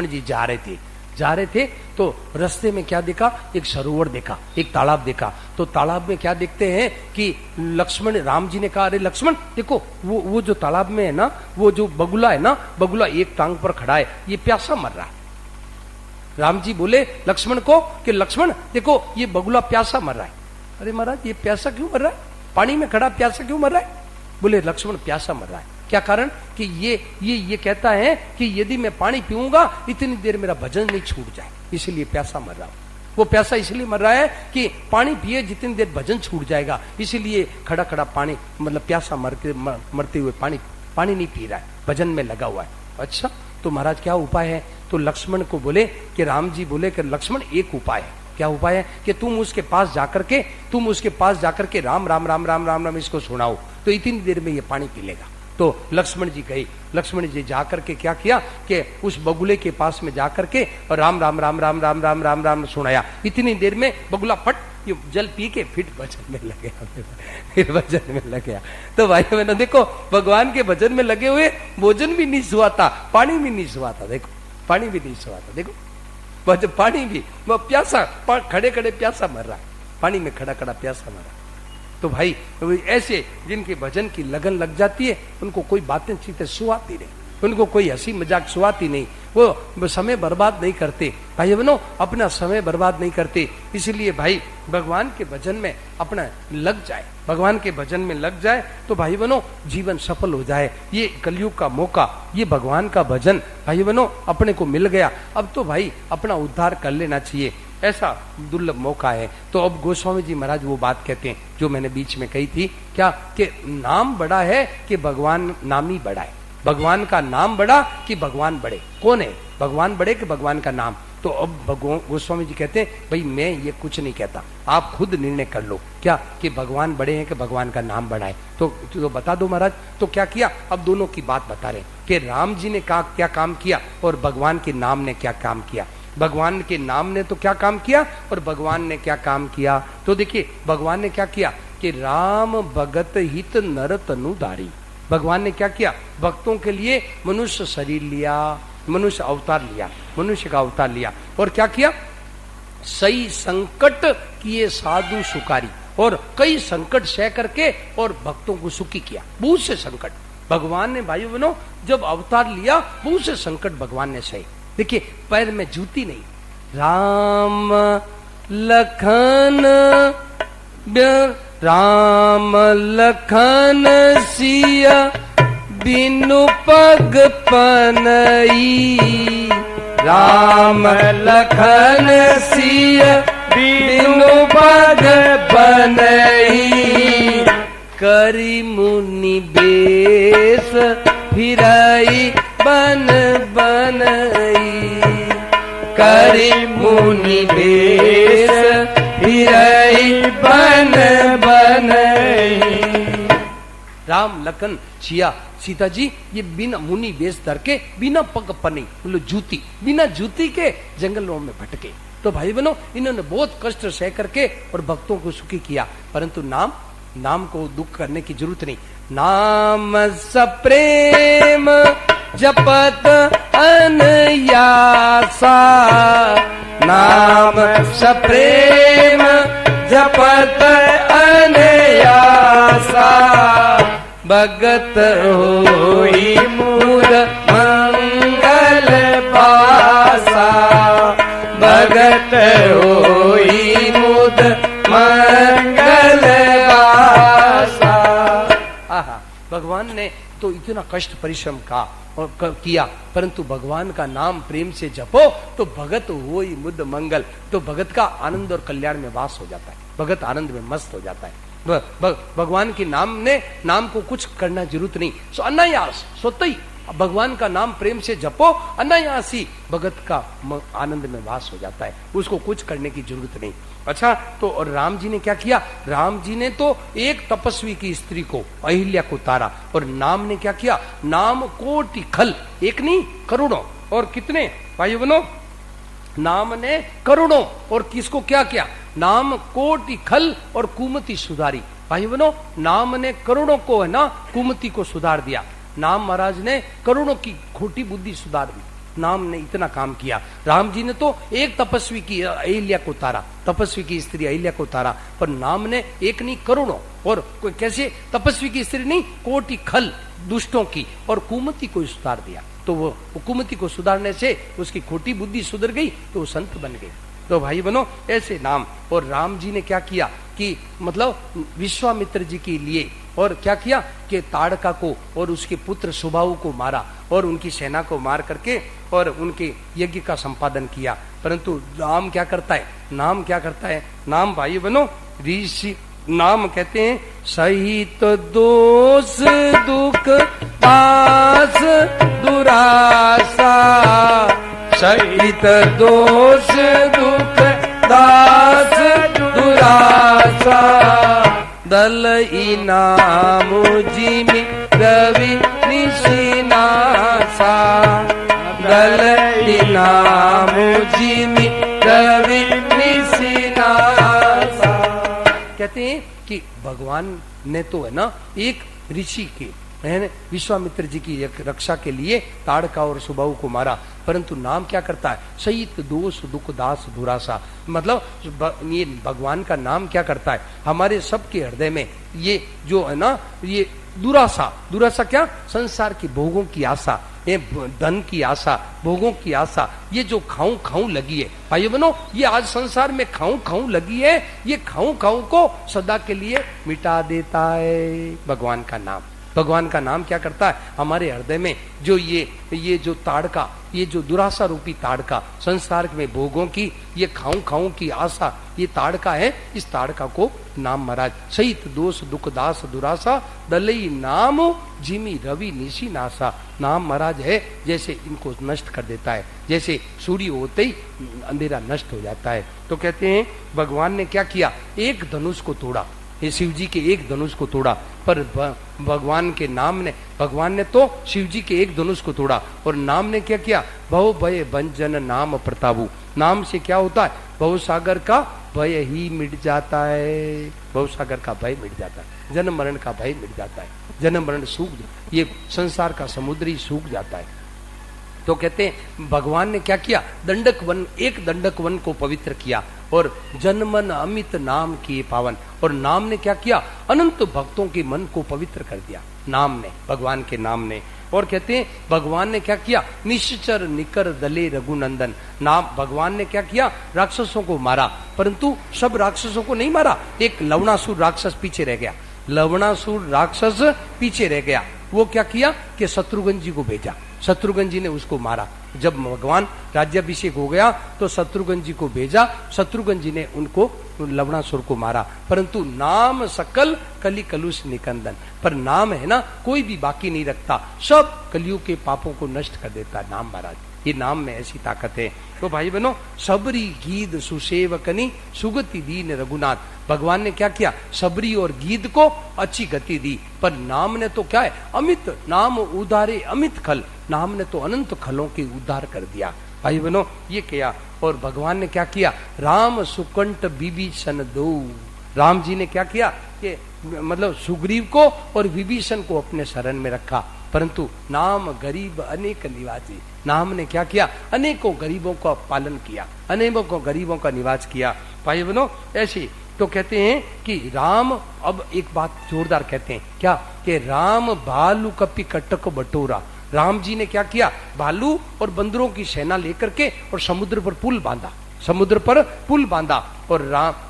जी जा रहे थे तो रास्ते में क्या देखा, एक सरोवर देखा, एक तालाब देखा। तो तालाब में क्या देखते हैं कि लक्ष्मण, राम जी ने कहा अरे लक्ष्मण देखो वो जो तालाब में है ना, वो जो बगुला है ना, बगुला एक टांग पर खड़ा है, ये प्यासा मर रहा है। राम जी बोले लक्ष्मण को कि लक्ष्मण देखो ये बगुला प्यासा मर रहा है। अरे महाराज ये प्यासा क्यों मर रहा है, पानी में खड़ा प्यासा क्यों मर रहा है? बोले लक्ष्मण प्यासा मर रहा है, क्या कारण कि ये कहता है कि यदि मैं पानी पीऊंगा इतनी देर मेरा भजन नहीं छूट जाए, इसलिए प्यासा मर रहा हूं। वो प्यासा इसलिए मर रहा है कि पानी पिए जितनी देर भजन छूट जाएगा, इसीलिए खड़ा खड़ा पानी मतलब प्यासा मरते हुए पानी नहीं पी रहा है, भजन में लगा हुआ है। अच्छा तो महाराज क्या उपाय है? तो लक्ष्मण को बोले कि राम जी बोले कि लक्ष्मण एक उपाय है। क्या उपाय है? कि तुम उसके पास जाकर के राम राम राम राम राम राम इसको सुनाओ, तो इतनी देर में ये पानी पी लेगा। तो लक्ष्मण जी गए, लक्ष्मण जी जाकर के क्या किया कि उस बगुले के पास में जाकर के और राम राम राम राम राम राम राम राम सुनाया। इतनी देर में बगुला फट जल पी के फिर भजन में लग गया, तो भाई मैंने देखो भगवान के भजन में लगे हुए, भोजन भी नहीं सुहाता, पानी भी नहीं सुहाता, देखो पानी भी नहीं सुहाता, देखो पानी भी वो प्यासा, खड़े खड़े प्यासा मर रहा है, पानी में खड़ा खड़ा प्यासा मर रहा है। तो भाई ऐसे जिनके भजन की लगन लग जाती है, उनको कोई बातें चीतें सुहाती नहीं, उनको कोई हंसी मजाक सुहाती नहीं, वो समय बर्बाद नहीं करते। भाई बहनों अपना समय बर्बाद नहीं करते, इसलिए भाई भगवान के भजन में अपना लग जाए, भगवान के भजन में लग जाए तो भाई बहनों जीवन सफल हो जाए। ये कलयुग का मौका, ये भगवान का भजन भाई बहनों अपने को मिल गया, अब तो भाई अपना उद्धार कर लेना चाहिए। ऐसा दुर्लभ मौका है। तो अब गोस्वामी जी महाराज वो बात कहते हैं जो मैंने बीच में कही थी, क्या कि नाम बड़ा है कि भगवान नाम ही बड़ा है? भगवान का नाम बड़ा कि भगवान बड़े? कौन है, भगवान बड़े कि भगवान का नाम? तो अब गोस्वामी जी कहते हैं भाई मैं ये कुछ नहीं कहता, आप खुद निर्णय कर लो क्या कि भगवान बड़े हैं कि भगवान का नाम बड़ा है। तो बता दो महाराज। तो क्या किया, अब दोनों की बात बता रहे कि राम जी ने क्या काम किया और भगवान के नाम ने क्या काम किया। भगवान के नाम ने तो क्या काम किया और भगवान ने क्या काम किया। तो देखिए भगवान ने क्या किया कि राम भगत हित नर तनुधारी। भगवान ने क्या किया, भक्तों के लिए मनुष्य शरीर लिया, मनुष्य अवतार लिया, मनुष्य का अवतार लिया और क्या किया, सही संकट किए साधु सुकारी, और कई संकट सह करके और भक्तों को सुखी किया। बहुत से संकट भगवान ने, भाई बहनों, जब अवतार लिया बहुत से संकट भगवान ने सहे। देखिए पैर में जूती नहीं, राम लखन राम लखन सिया बिनु पग पनई। राम लखन सिया बिनु पग पनई। करी मुनि बेस फिराई बन बनई। करी मुनि बेस फिराई बन बनई। राम लखन सिया सीता जी ये बिना मुनि वेश धर के, बिना पग पनी, मतलब जूती, बिना जूती के जंगलों में भटके। तो भाई बहनों इन्होंने बहुत कष्ट सह करके और भक्तों को सुखी किया। परंतु नाम को दुख करने की जरूरत नहीं। नाम सप्रेम जपत अनयासा। नाम सप्रेम जपत अनयासा। भगत होई मुद मंगल पासा। भगत होई मुद मंगल पासा। आहा, भगवान ने तो इतना कष्ट परिश्रम का और किया, परंतु भगवान का नाम प्रेम से जपो तो भगत होई मुद मंगल। तो भगत का आनंद और कल्याण में वास हो जाता है, भगत आनंद में मस्त हो जाता है। भगवान के नाम को कुछ करना जरूरत नहीं, सो अनायास स्वतः ही भगवान का नाम प्रेम से जपो, अनायास ही भगत का आनंद में वास हो जाता है, उसको कुछ करने की जरूरत नहीं। अच्छा, तो और राम जी ने क्या किया, राम जी ने तो एक तपस्वी की स्त्री को, अहिल्या को तारा, और नाम ने क्या किया, नाम कोटि खल, एक नहीं करोड़ों, और कितने भाई बहनों, नाम ने करोड़ों और किसको क्या किया, नाम कोटि खल और कुमति सुधारी। भाई बहनों नाम ने करोड़ों को है ना कुमति को सुधार दिया। नाम महाराज ने करोड़ों की खोटी बुद्धि सुधार दी। नाम ने इतना काम किया। राम जी ने तो एक तपस्वी की अहिल्या को तारा, तपस्वी की स्त्री अहिल्या को तारा, पर नाम ने एक नहीं करोड़ों, और कोई कैसे तपस्वी की स्त्री नहीं, कोटि खल दुष्टों की और कुमति को सुधार दिया। तो वो कुमति को सुधारने से उसकी खोटी बुद्धि सुधर गई, तो वो संत बन गए। तो भाई बनो ऐसे नाम, और राम जी ने क्या किया कि मतलब विश्वामित्र जी के लिए, और क्या किया कि ताड़का को और उसके पुत्र सुबाहु को मारा और उनकी सेना को मार करके और उनके यज्ञ का संपादन किया। परंतु नाम क्या करता है, नाम क्या करता है, नाम भाई बनो ऋषि नाम कहते हैं सहित दोष दुख पास दुरासा। सहित दोष दुख दास दुरासा। दल इनाम जिमि रवि निशिनासा। दल इनाम जिमि रवि निशिनासा। कहते हैं कि भगवान ने तो है ना एक ऋषि के विश्वामित्र जी की रक्षा के लिए ताड़का और सुबाहु को मारा, परंतु नाम क्या करता है, सहित दोष दुख दास दुरासा। मतलब ये भगवान का नाम क्या करता है, हमारे सबके हृदय में ये जो है ना, ये दुरासा, दुरासा क्या, संसार की भोगों की आशा, ये धन की आशा, भोगों की आशा, ये जो खाऊं खाऊं लगी है भाई बनो, ये आज संसार में खाऊं खाऊं लगी है, ये खाऊं खाऊं को सदा के लिए मिटा देता है भगवान का नाम। भगवान का नाम क्या करता है, हमारे हृदय में जो ये जो ताड़का, ये जो दुराशा रूपी ताड़का, संसार में भोगों की ये खाऊं खाऊं की आशा, ये ताड़का है, इस ताड़का को नाम महाराज सहित दोष दुख दास दुराशा दलई नाम जिमी रवि निशी नासा, नाम महाराज है जैसे इनको नष्ट कर देता है, जैसे सूर्य होते ही अंधेरा नष्ट हो जाता है। तो कहते हैं भगवान ने क्या किया, एक धनुष को तोड़ा, ये शिव जी के एक धनुष को तोड़ा, पर भगवान के नाम ने, भगवान ने तो शिव जी के एक धनुष को तोड़ा, और नाम ने क्या किया, भव भय भंजन नाम प्रतापु, नाम से क्या होता है, भव सागर का भय ही मिट जाता है, भव सागर का भय मिट जाता है, जन्म मरण का भय मिट जाता है, जन्म मरण सूख, ये संसार का समुद्र ही सूख जाता है। तो कहते हैं भगवान ने क्या किया, दंडक वन, एक दंडक वन को पवित्र किया, और जनमन अमित नाम किए पावन, और नाम ने क्या किया, अनंत भक्तों के मन को पवित्र कर दिया, नाम ने, भगवान के नाम ने। और कहते हैं भगवान ने क्या किया, निश्चर निकर दले रघुनंदन, नाम, भगवान ने क्या किया, राक्षसों को मारा, परंतु सब राक्षसों को नहीं मारा, एक लवणासुर राक्षस पीछे रह गया, लवणासुर राक्षस पीछे रह गया, वो क्या किया कि शत्रुघ्न जी को भेजा, शत्रुघ्न जी ने उसको मारा, जब भगवान राज्याभिषेक हो गया तो शत्रुघ्न जी को भेजा, शत्रुघ्न जी ने उनको लवणासुर को मारा, परंतु नाम सकल कली कलुष निकंदन, पर नाम है ना कोई भी बाकी नहीं रखता, सब कलियुग के पापों को नष्ट कर देता नाम महाराज, ये नाम में ऐसी ताकत है। तो भाई बहनों, सबरी गीत सुसेवकनी सुगति दीन रघुनाथ, भगवान ने क्या किया, सबरी और गीत को अच्छी गति दी, पर नाम ने तो क्या है, अमित नाम उदारे अमित खल, नाम ने तो अनंत खलों के उद्धार कर दिया। भाई बहनों ये किया, और भगवान ने क्या किया, राम सुकंठ विभीषण दो, राम जी ने क्या किया कि मतलब सुग्रीव को और विभीषण को अपने शरण में रखा, परंतु नाम गरीब अनेक निवासी, नाम ने क्या किया, अनेकों गरीबों का पालन किया, अनेकों गरीबों का निवास किया। भाई बहनों ऐसी तो कहते हैं कि राम, अब एक बात जोरदार कहते हैं क्या, कि राम भालू कपि कटक बटोरा, राम जी ने क्या किया, भालू और बंदरों की सेना लेकर के और समुद्र पर पुल बांधा, समुद्र पर पुल बांधा, और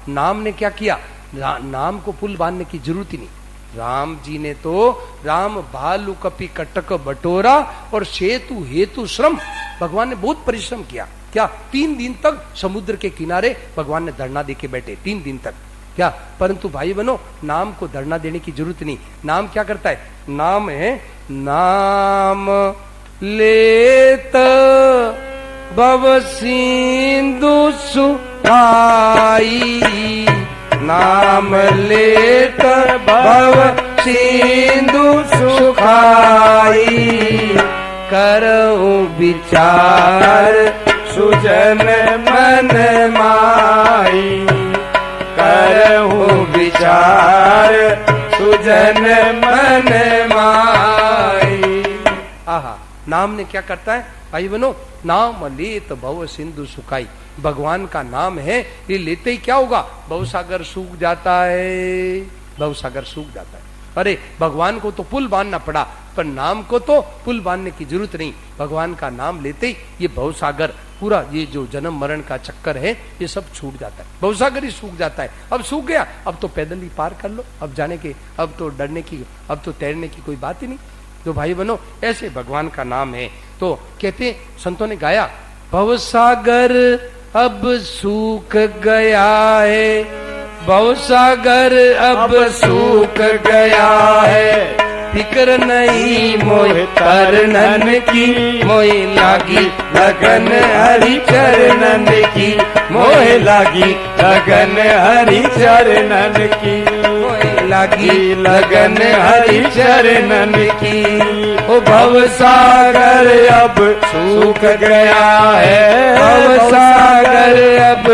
नाम ने क्या किया, नाम को पुल बांधने की जरूरत ही नहीं, राम जी ने तो राम भालू कपि कटक बटोरा और सेतु हेतु श्रम, भगवान ने बहुत परिश्रम किया, क्या 3 दिन तक समुद्र के किनारे भगवान ने धरना दे के बैठे, 3 दिन तक, क्या, परंतु भाई बनो नाम को धरना देने की जरूरत नहीं, नाम क्या करता है, नाम है नाम लेत भव सिंधु सुखाई, नाम लेत भव सिंधु सुखाई, करऊं विचार सुजन मन माई, करऊं विचार सुजन मन माई। आहा, नाम ने क्या करता है भाई बनो, नाम लेत भव सिंधु सुखाई, भगवान का नाम है, ये लेते ही क्या होगा, भवसागर सूख जाता है, भवसागर सूख जाता है। अरे भगवान को तो पुल बांधना पड़ा, पर नाम को तो पुल बांधने की जरूरत नहीं, भगवान का नाम लेते ही ये भवसागर, पूरा ये जो जन्म मरण का चक्कर है ये सब छूट जाता है, भवसागर ही सूख जाता है। अब सूख गया, अब तो पैदल ही पार कर लो, अब जाने के, अब तो डरने की, अब तो तैरने की कोई बात ही नहीं। तो भाई बनो ऐसे भगवान का नाम है। तो कहते संतों ने गाया, भवसागर अब सूख गया है, भवसागर अब सूख गया है, फिक्र नहीं मोह तरनन की, मोह लागी लगन हरि चरणन की, मोह लागी लगन हरि चरणन की, मोह लागी लगन हरि चरणन की। ओ भवसागर अब सूख गया है, भवसागर अब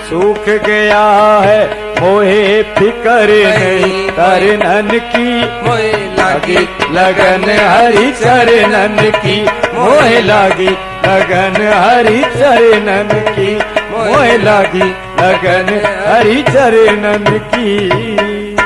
सूख गया है, मोहे फिकर नहीं तरनन की, मोहे लागी लगन हरि चरणन की, मोहे लागी लगन हरि चरणन की, मोहे लागी लगन हरि चरणन की।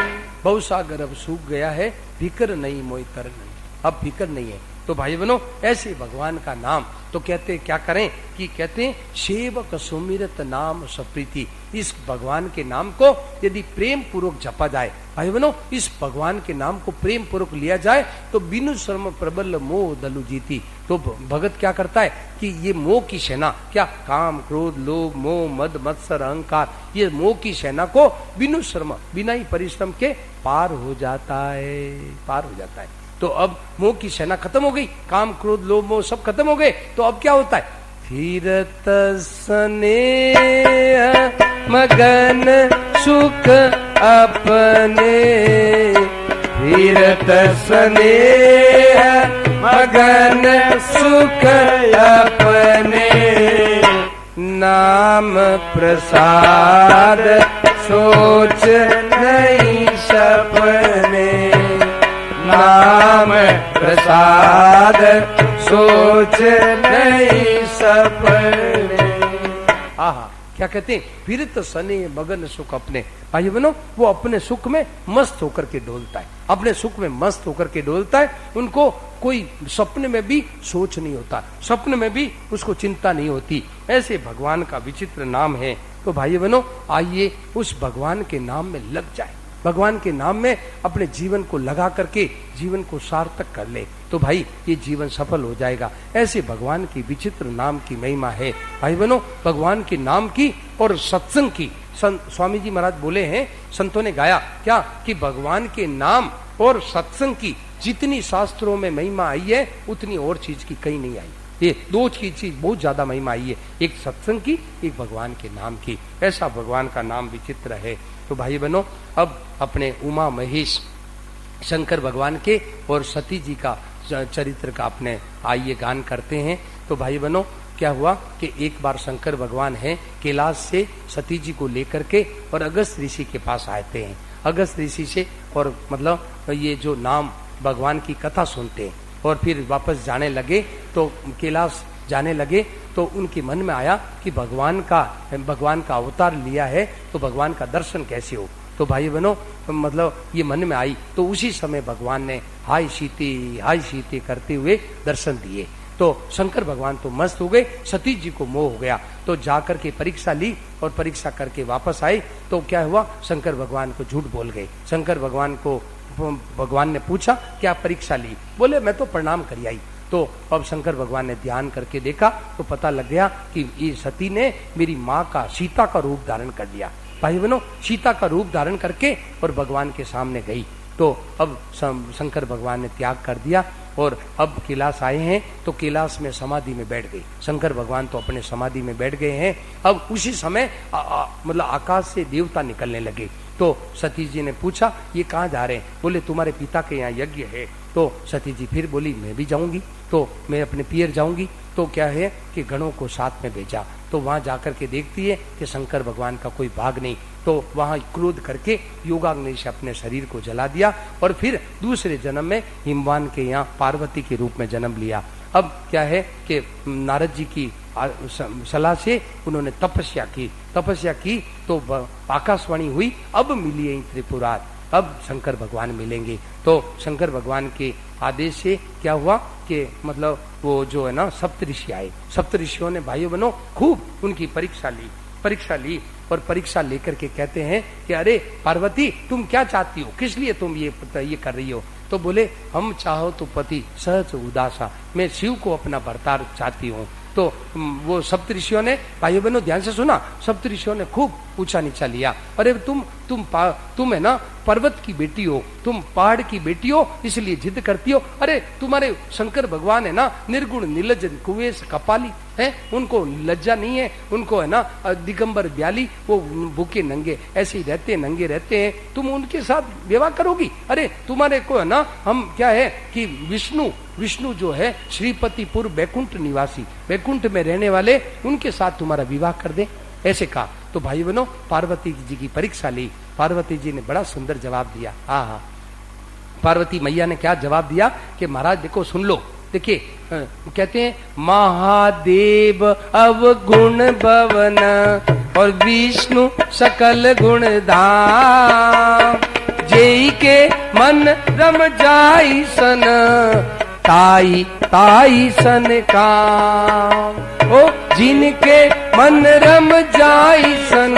भवसागर अब सूख गया है, फिकर नहीं मोहि तरनन, अब फिकर नहीं है, तो भाई बहनों ऐसे भगवान का नाम तो कहते क्या करें कि कहते हैं सेवक सुमिरत नाम सप्रीति। इस भगवान के नाम को यदि प्रेम पूर्वक जपा जाए, भाई बहनों इस भगवान के नाम को प्रेम पूर्वक लिया जाए तो बिनु श्रम प्रबल मोह दलु जीती। तो भगत क्या करता है कि ये मोह की सेना, क्या काम क्रोध लोभ मोह मद मत्सर अहंकार, ये मोह की सेना को बिनु श्रम बिना ही परिश्रम के पार हो जाता है। तो अब मोह की सेना खत्म हो गई, काम क्रोध लोभ मोह सब खत्म हो गए, तो अब क्या होता है फिरत स्नेह मगन सुख अपने, फिरत स्नेह मगन सुख अपने, नाम प्रसाद सोच नहीं सपने, नाम प्रसाद सोच नहीं सपने। आहा क्या कहते हैं फिरत सने मगन सुख अपने। भाई बहनों वो अपने सुख में मस्त होकर के डोलता है, अपने सुख में मस्त होकर के डोलता है। उनको कोई सपने में भी सोच नहीं होता, सपने में भी उसको चिंता नहीं होती। ऐसे भगवान का विचित्र नाम है। तो भाई बहनों आइए उस भगवान के नाम में लग जाए, भगवान के नाम में अपने जीवन को लगा करके जीवन को सार्थक कर ले, तो भाई ये जीवन सफल हो जाएगा। ऐसे भगवान की विचित्र नाम की महिमा है। भाई बहनों भगवान के नाम की और सत्संग की स्वामी जी महाराज बोले हैं, संतों ने गाया क्या कि भगवान के नाम और सत्संग की जितनी शास्त्रों में महिमा आई है उतनी और चीज की कहीं नहीं आई। ये दो चीज बहुत ज्यादा महिमा आई है, एक सत्संग की एक भगवान के नाम की। ऐसा भगवान का नाम विचित्र है। तो भाई बहनों अब अपने उमा महेश शंकर भगवान के और सती जी का चरित्र का अपने आइए गान करते हैं। तो भाई बहनों क्या हुआ कि एक बार शंकर भगवान है कैलाश से सती जी को लेकर के और अगस्त ऋषि के पास आते हैं। अगस्त ऋषि से और मतलब ये जो नाम भगवान की कथा सुनते हैं और फिर वापस जाने लगे, तो कैलाश जाने लगे तो उनके मन में आया कि भगवान का अवतार लिया है तो भगवान का दर्शन कैसे हो। तो भाई बहनों मतलब ये मन में आई, तो उसी समय भगवान ने हाय सीते करते हुए दर्शन दिए। तो शंकर भगवान तो मस्त हो गए, सती जी को मोह हो गया, तो जाकर के परीक्षा ली और परीक्षा करके वापस आई। तो क्या हुआ शंकर भगवान को झूठ बोल गए। शंकर भगवान को भगवान ने पूछा क्या परीक्षा ली, बोले मैं तो प्रणाम कर आई। तो अब शंकर भगवान ने ध्यान करके देखा तो पता लग गया कि ये सती ने मेरी माँ का सीता का रूप धारण कर लिया। भाई बहनों सीता का रूप धारण करके और भगवान के सामने गई। तो अब शंकर भगवान ने त्याग कर दिया और अब कैलाश आए हैं तो कैलाश में समाधि में बैठ गई। शंकर भगवान तो अपने समाधि में बैठ गए हैं। अब उसी समय मतलब आकाश से देवता निकलने लगे। तो सती जी ने पूछा ये कहाँ जा रहे हैं, बोले तुम्हारे पिता के यहाँ यज्ञ है। तो सती जी फिर बोली मैं भी जाऊंगी, तो मैं अपने पियर जाऊंगी। तो क्या है कि गणों को साथ में भेजा। तो वहां जाकर के देखती है कि शंकर भगवान का कोई भाग नहीं। तो वहां क्रोध करके योगाग्नि से अपने शरीर को जला दिया और फिर दूसरे जन्म में हिमवान के यहाँ पार्वती के रूप में जन्म लिया। अब क्या है कि नारद जी की सलाह से उन्होंने तपस्या की तो आकाशवाणी हुई, अब मिली है त्रिपुरार, अब शंकर भगवान मिलेंगे। तो शंकर भगवान के आदेश से क्या हुआ कि मतलब वो जो है ना सप्तऋषि आए। सप्तऋषियों ने भाइयों बहनों खूब उनकी परीक्षा ली और परीक्षा लेकर के कहते हैं कि अरे पार्वती तुम क्या चाहती हो, किस लिए तुम ये कर रही हो। तो बोले हम चाहो तो पति सहज उदासा, मैं शिव को अपना भरतार चाहती हूँ। तो वो सप्तऋषियों ने भाइयों बहनों ध्यान से सुना, सप्तऋषियों ने खूब ऊंचा नीचा लिया। अरे तुम है ना पर्वत की बेटी हो, तुम पहाड़ की बेटी हो, इसलिए जिद करती हो। अरे तुम्हारे शंकर भगवान है ना निर्गुण निलज कुवेश कपाली है, उनको लज्जा नहीं है, उनको है ना दिगंबर ब्याली, वो भूखे नंगे ऐसे ही रहते नंगे रहते हैं, तुम उनके साथ विवाह करोगी। अरे तुम्हारे को है ना हम क्या है कि विष्णु जो है श्रीपतिपुर बैकुंठ निवासी, बैकुंठ में रहने वाले, उनके साथ तुम्हारा विवाह कर दे, ऐसे कहा। तो भाई बहनों पार्वती जी की परीक्षा ली। पार्वती जी ने बड़ा सुंदर जवाब दिया। हाँ, पार्वती मैया ने क्या जवाब दिया कि महाराज देखो सुन लो। देखिए कहते हैं महादेव अवगुण भवन और विष्णु सकल गुण धाम, जेई के मन रम जाई सन, ताई ताई सन काम, ओ जिनके मन रम जाई सन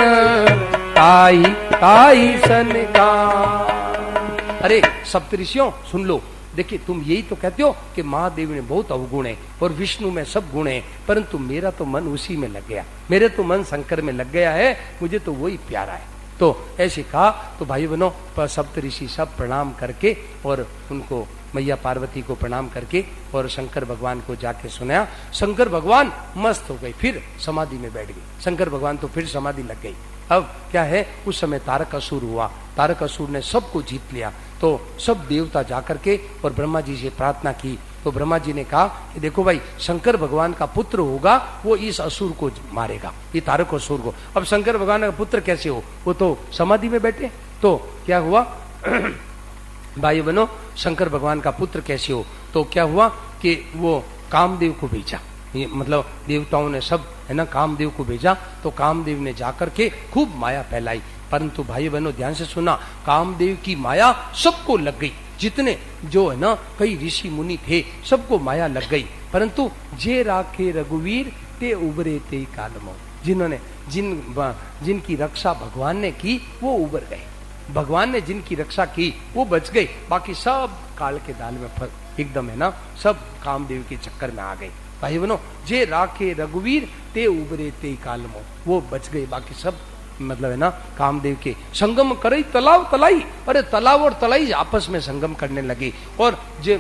ताई ताई सन काम। अरे सप्तऋषियों सुन लो, देखिए तुम यही तो कहते हो कि महादेव में बहुत अवगुण है और विष्णु में सब गुण है, परंतु मेरा तो मन उसी में लग गया, मेरे तो मन शंकर में लग गया है, मुझे तो वही प्यारा है। तो ऐसे कहा तो भाई बहनों सप्तऋषि सब प्रणाम करके और उनको मैया पार्वती को प्रणाम करके और शंकर भगवान को जाके सुनाया। शंकर भगवान मस्त हो गए, फिर समाधि में बैठ गए। शंकर भगवान तो फिर समाधि लग गई। अब क्या है, उस समय तारक असुर हुआ, तारक असुर ने सबको जीत लिया। तो सब देवता जाकर के और ब्रह्मा जी से प्रार्थना की। तो ब्रह्मा जी ने कहा कि देखो भाई, शंकर भगवान का पुत्र होगा वो इस असुर को मारेगा, ये तारक असुर को। अब शंकर भगवान का पुत्र कैसे हो, वो तो समाधि में बैठे। तो क्या हुआ भाई बहनों, शंकर भगवान का पुत्र कैसे हो, तो क्या हुआ कि वो कामदेव को भेजा, मतलब देवताओं ने सब है ना कामदेव को भेजा। तो कामदेव ने जाकर के खूब माया फैलाई, परंतु भाई बहनों ध्यान से सुना, कामदेव की माया सबको लग गई, जितने जो है ना कई ऋषि मुनि थे सबको माया लग गई। परंतु जे राखे रघुवीर ते उबरे ते कालमो, जिन्होंने जिनकी रक्षा भगवान ने की वो उबर गए, भगवान ने जिनकी रक्षा की वो बच गए, बाकी सब काल के दाल में एकदम है ना सब कामदेव के चक्कर में आ गए। भाई बनो, जे राखे रघुवीर ते उबरे ते कालमो, वो बच गए, बाकी सब मतलब है ना कामदेव के संगम करे तालाब तलाई। अरे तालाब और तलाई आपस में संगम करने लगे। और जे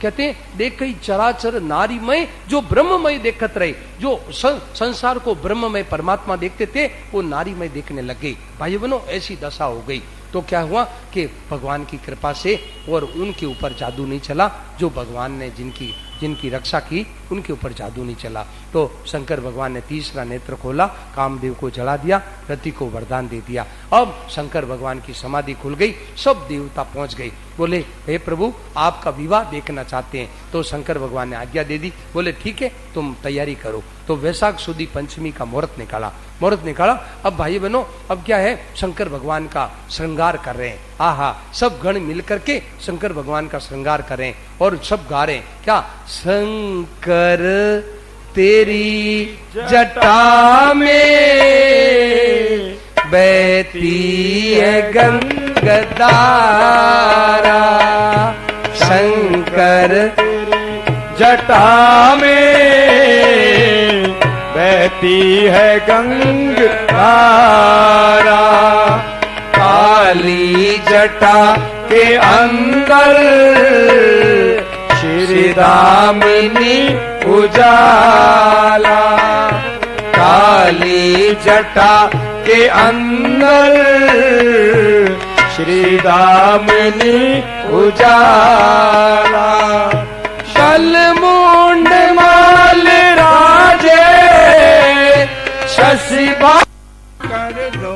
कहते देख चराचर नारीमय, जो ब्रह्ममय देखत रहे, जो संसार को ब्रह्ममय परमात्मा देखते थे वो नारीमय देखने लगे। भाई बनो, ऐसी दशा हो गई। तो क्या हुआ कि भगवान की कृपा से और उनके ऊपर जादू नहीं चला, जो भगवान ने जिनकी रक्षा की उनके ऊपर जादू नहीं चला। तो शंकर भगवान ने तीसरा नेत्र खोला, कामदेव को जला दिया, रति को वरदान दे दिया। अब शंकर भगवान की समाधि खुल गई, सब देवता पहुंच गए, बोले हे प्रभु आपका विवाह देखना चाहते हैं। तो शंकर भगवान ने आज्ञा दे दी, बोले ठीक है तुम तैयारी करो। तो वैशाख सुदी पंचमी का मुहूर्त निकाला। अब भाई बहनों, अब क्या है, शंकर भगवान का श्रृंगार कर रहे हैं। आहा, सब गण मिल करके शंकर भगवान का श्रृंगार कर रहे हैं और सब गा रहे हैं क्या, शंकर तेरी जटा में बहती है गंगधारा, शंकर जटा में बहती है गंगधारा, काली जटा के अंदर श्री दामिनी उजाला, काली जटा के अंदर श्री दामिनी उजाला, कल मुंड माल राजे शशि कर दो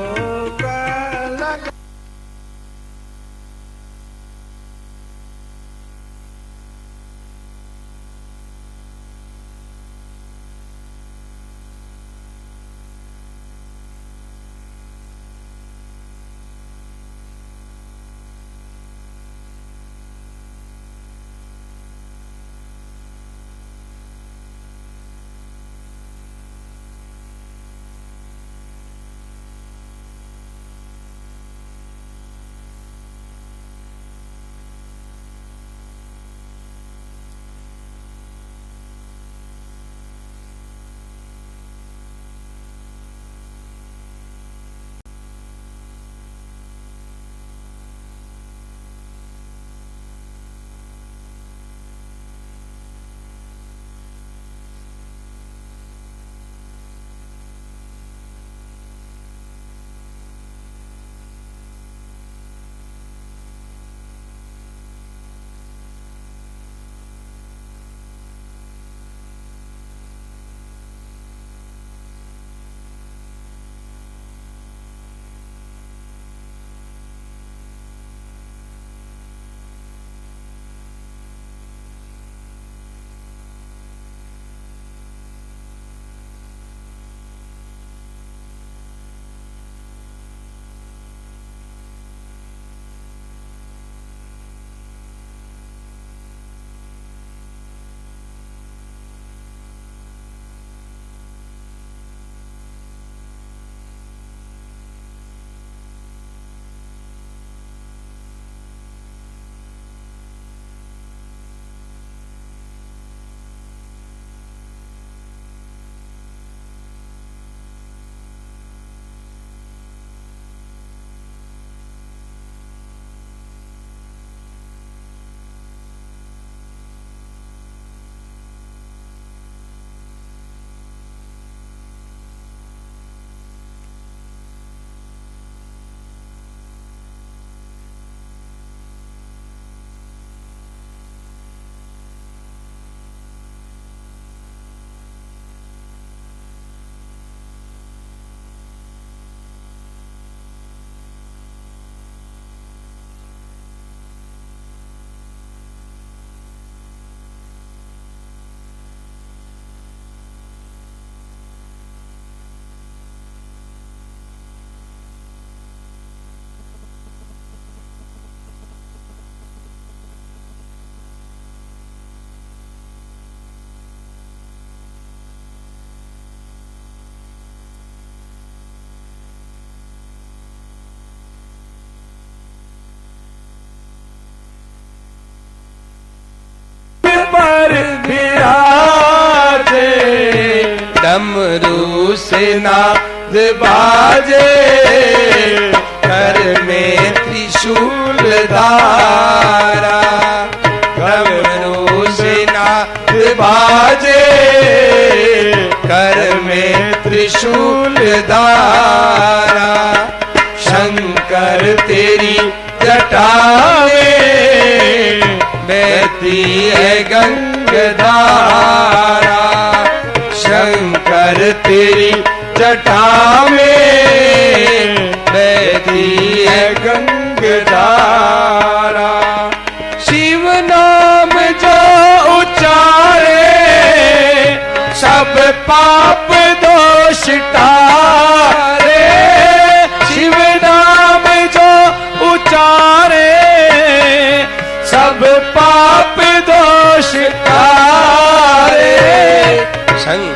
से नाद बाजे, कर में त्रिशूल धारा। घबरू से नाद बाजे, कर में त्रिशूल धारा। शंकर तेरी जटा में बहती है गंगाधारा। शंकर तेरी जटा में बहती है गंगाधारा। शिव नाम जो उच्चारे, सब पाप दोष टारे। शिव नाम जो उच्चारे, सब पाप दोष टारे। संग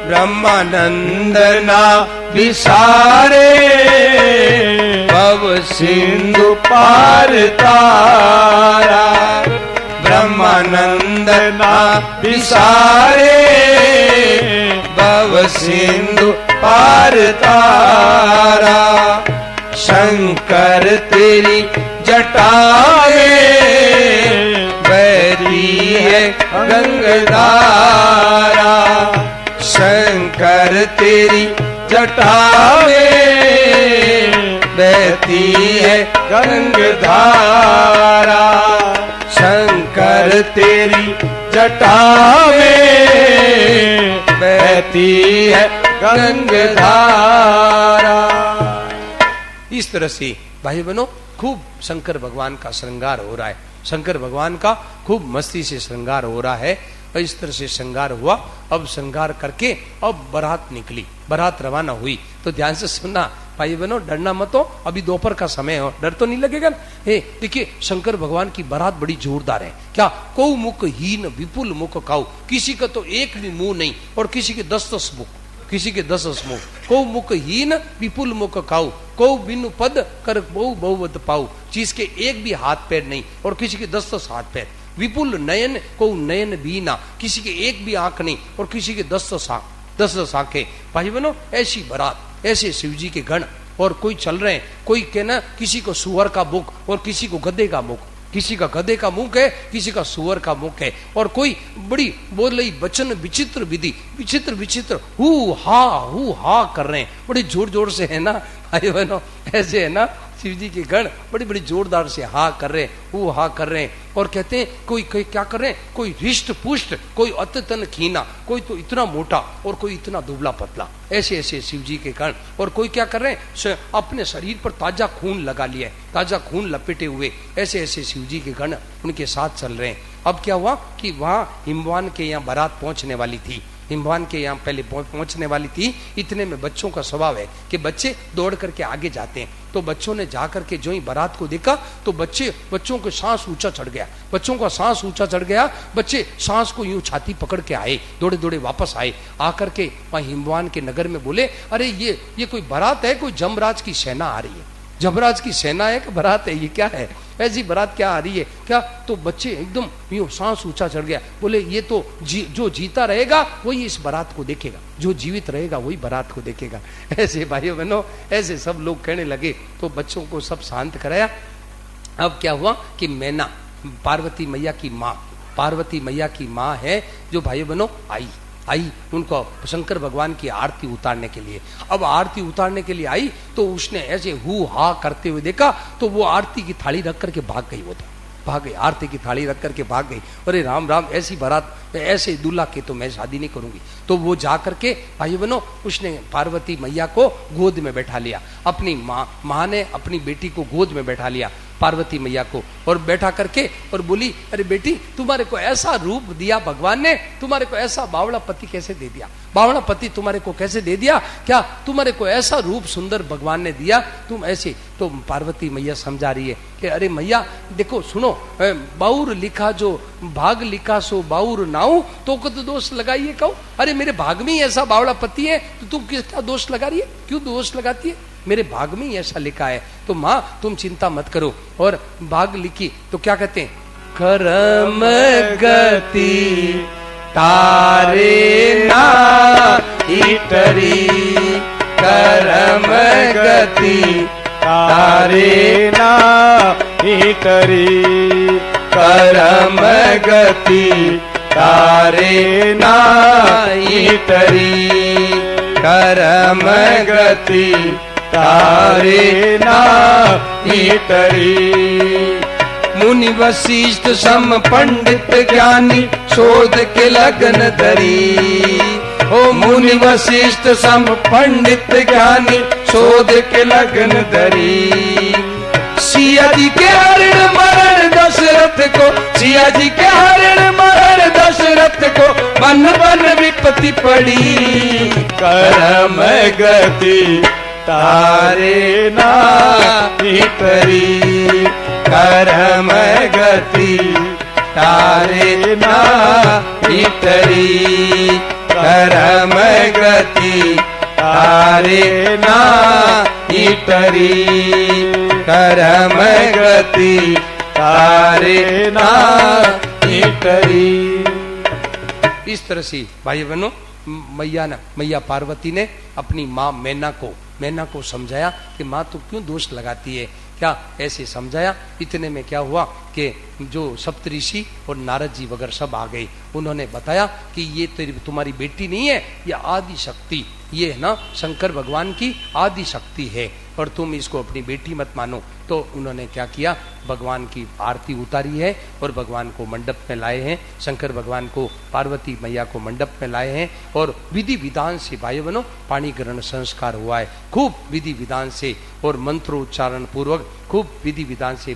ब्रह्मानंद ना विसारे, भव सिंधु पार तारा। ब्रह्मानंद ना विसारे, भव सिंधु पार तारा। शंकर तेरी जटा में बहती है गंगाधारा। शंकर तेरी जटा में बहती है गंगाधारा। शंकर तेरी जटा में बहती है गंगाधारा। इस तरह से भाई बहनों खूब शंकर भगवान का श्रृंगार हो रहा है। शंकर भगवान का खूब मस्ती से श्रृंगार हो रहा है। और इस तरह से श्रृंगार हुआ। अब श्रृंगार करके अब बारात निकली, बारात रवाना हुई। तो ध्यान से सुनना भाई बहनों, डरना मत हो, अभी दोपहर का समय हो, डर तो नहीं लगेगा। देखिए शंकर भगवान की बारात बड़ी जोरदार है। क्या कौ मुख हीन विपुल मुख काऊ, किसी का तो एक भी मुंह नहीं और किसी के 10-10 मुख, किसी के 10 मुख। कौ मुख हीन विपुल मुख खाऊ, कौ बिनु पद कर बहु बहुवत पाऊ, जिसके एक भी हाथ पैर नहीं और किसी के 10-10 हाथ पैर। विपुल नयन को नयन बीना, किसी के एक भी आंख नहीं और किसी के 10-10 आंखें। भाई बहनों ऐसी बारात, ऐसे शिव जी के गण, और कोई चल रहे हैं, कोई कहना किसी को सुअर का मुख और किसी को गधे का मुख, किसी का गधे का मुख है, किसी का सुअर का मुख है। और कोई बड़ी बोल रही वचन विचित्र विधि, विचित्र विचित्र हु हा कर रहे हैं, बड़े जोर जोर से है ना भाई बहनों। ऐसे है ना शिव जी के गण बड़ी बड़ी जोरदार से हा कर रहे हैं, हु हा कर रहे हैं। और कहते हैं कोई क्या कर रहे हैं, कोई हृष्ट पुष्ट, कोई अत्यतन खीना, कोई तो इतना मोटा और कोई इतना दुबला पतला। ऐसे ऐसे शिव जी के गण। और कोई क्या कर रहे हैं, अपने शरीर पर ताजा खून लगा लिया है, ताजा खून लपेटे हुए। ऐसे ऐसे शिव जी के गण उनके साथ चल रहे हैं। अब क्या हुआ कि वहां हिमवान के यहाँ बारात पहुंचने वाली थी, हिमवान के यहाँ पहले पहुंचने वाली थी। इतने में बच्चों का स्वभाव है कि बच्चे दौड़ करके आगे जाते हैं। तो बच्चों ने जाकर के जो ही बारात को देखा तो बच्चों को सांस ऊंचा चढ़ गया, बच्चों का सांस ऊंचा चढ़ गया। बच्चे सांस को यूं छाती पकड़ के आए, दौड़े दौड़े वापस आए। आकर के वहां हिमवान के नगर में बोले, अरे ये कोई बारात है, कोई जमराज की सेना आ रही है। जमराज की सेना है कि बारात है, ये क्या है, ऐसी बारात क्या आ रही है क्या? तो बच्चे एकदम यूं सांस ऊंचा चढ़ गया। बोले ये तो जो जीता रहेगा वही इस बारात को देखेगा, जो जीवित रहेगा वही बारात को देखेगा। ऐसे भाइयों बहनों ऐसे सब लोग कहने लगे। तो बच्चों को सब शांत कराया। अब क्या हुआ कि मैना पार्वती मैया की माँ, पार्वती मैया की माँ है जो भाइयों बहनों आई उनको शंकर भगवान की आरती उतारने के लिए। अब आरती उतारने के लिए आई तो उसने ऐसे हु हा करते हुए देखा तो वो आरती की थाली रख करके भाग गई। वो तो भाग गई, आरती की थाली रख करके भाग गई। अरे राम राम, ऐसी बारात ऐसे दूल्हा के तो मैं शादी नहीं करूंगी। तो वो जा करके भाई बहनों उसने पार्वती मैया को गोद में बैठा लिया। अपनी माँ ने अपनी बेटी को गोद में बैठा लिया, पार्वती मैया को, और बैठा करके और बोली, अरे बेटी तुम्हारे को ऐसा रूप दिया भगवान ने, तुम्हारे को ऐसा बावड़ा पति कैसे दे दिया, बावड़ा पति तुम्हारे को कैसे दे दिया, क्या तुम्हारे को ऐसा रूप सुंदर भगवान ने दिया, तुम ऐसे। तो पार्वती मैया समझा रही है कि अरे मैया देखो सुनो, बाउर लिखा जो भाग लिखा सो बाउर नाऊ, तो को तो दोष लगाइए कहो। अरे मेरे भाग में ही ऐसा बावड़ा पति है तो तुम किसका दोष लगा रही है, क्यों दोष लगाती है, मेरे भाग में ही ऐसा लिखा है। तो माँ तुम चिंता मत करो। और भाग लिखी तो क्या कहते हैं, कर्म गति तारे नाई टरी करम गति तारे नाई टरी करम गति तारे नाई टरी करम गति तारे नाई टरी मुनि वशिष्ठ सम पंडित ज्ञानी शोध के लगन धरी ओ मुनि वशिष्ठ सम पंडित ज्ञानी शोध के लगन धरी सिया जी के हरण मरण दशरथ को सिया जी के हरण मरण दशरथ को मन बन विपत्ति पड़ी करम गति तारे नाई टरी करम गति तारे नाई टरी करम गति तारे नाई टरी करम गति तारे नाई टरी। इस तरह से भाई बहनों मैया पार्वती ने अपनी माँ मैना को समझाया कि माँ तू क्यों दोष लगाती है, क्या ऐसे समझाया। इतने में क्या हुआ कि जो सप्तऋषि और नारद जी वगैरह सब आ गए। उन्होंने बताया कि ये तुम्हारी बेटी नहीं है, ये आदि शक्ति, ये है ना शंकर भगवान की आदि शक्ति है और तुम इसको अपनी बेटी मत मानो। तो उन्होंने क्या किया, भगवान की आरती उतारी है और भगवान को मंडप में लाए हैं। शंकर भगवान को पार्वती मैया को मंडप में लाए हैं और विधि विधान से भाई बहनों पाणी ग्रहण संस्कार हुआ है, खूब विधि विधान से और मंत्रोच्चारण पूर्वक खूब विधि विधान से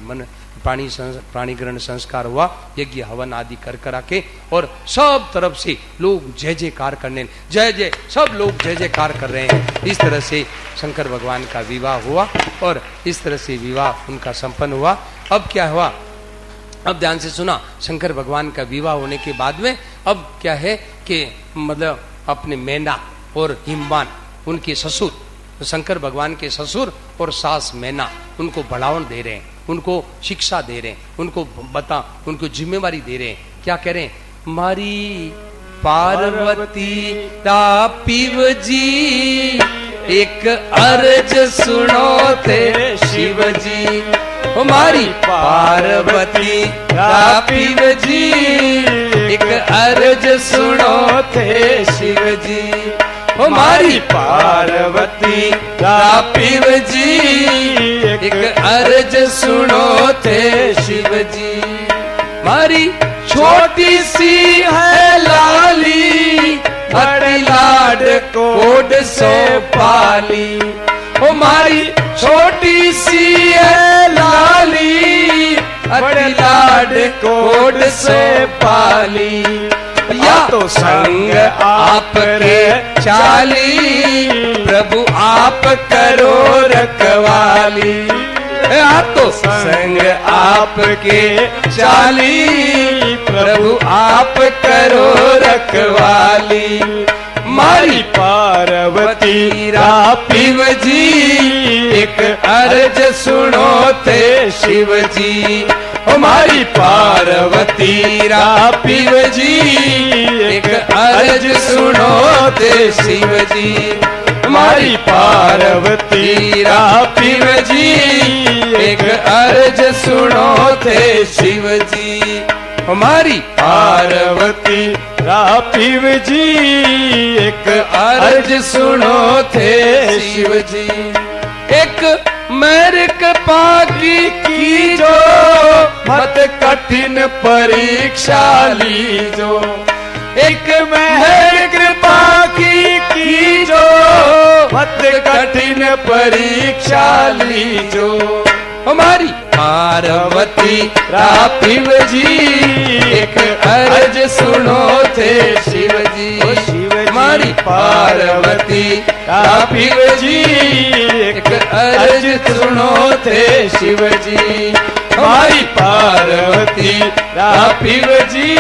प्राणी ग्रहण संस्कार हुआ। यज्ञ हवन आदि कर करा के और सब तरफ से लोग जय जयकार करने जय सब लोग जय जयकार कर रहे हैं। इस तरह से शंकर भगवान का विवाह हुआ और इस तरह से विवाह उनका संपन्न हुआ। अब क्या हुआ, अब ध्यान से सुना, शंकर भगवान का विवाह होने के बाद में अब क्या है कि मतलब अपने मैना और हिमवान उनके ससुर, शंकर भगवान के ससुर और सास मैना उनको बढ़ावन दे रहे हैं, उनको शिक्षा दे रहे हैं, उनको जिम्मेवारी दे रहे हैं। क्या कह रहे हैं, मारी पार्वती ता पीव जी एक अर्ज सुनो थे शिव जी। हमारी पार्वती ता पीव जी एक अर्ज सुनो थे शिव जी। हमारी पार्वती पीव जी एक अर्ज सुनो थे शिव जी। मारी छोटी सी है लाली बड़ी लाड कोड से पाली। हमारी छोटी सी है लाली बड़ी लाड कोड से पाली। या तो संग आपके चाली प्रभु आप करो रखवाली। या तो संग आपके चाली प्रभु आप करो रखवाली। मारी पार्वती पीव जी एक अर्ज सुनो थे शिव जी। हमारी पार्वती पीव जी एक अर्ज सुनो थे शिव जी। हमारी पार्वती पीव जी एक अर्ज सुनो थे शिव जी। हमारी पार्वती पीव जी एक अर्ज सुनो थे शिव जी। एक मेरे कृपा की जो मत कठिन परीक्षा लीजो। एक मेरे कृपा की जो मत कठिन परीक्षा लीजो। हमारी पार्वती पीव जी एक अर्ज सुनो थे शिव जी। हमारी पार्वती पीव जी एक अर्ज सुनो थे शिव जी। हमारी पार्वती पीव जी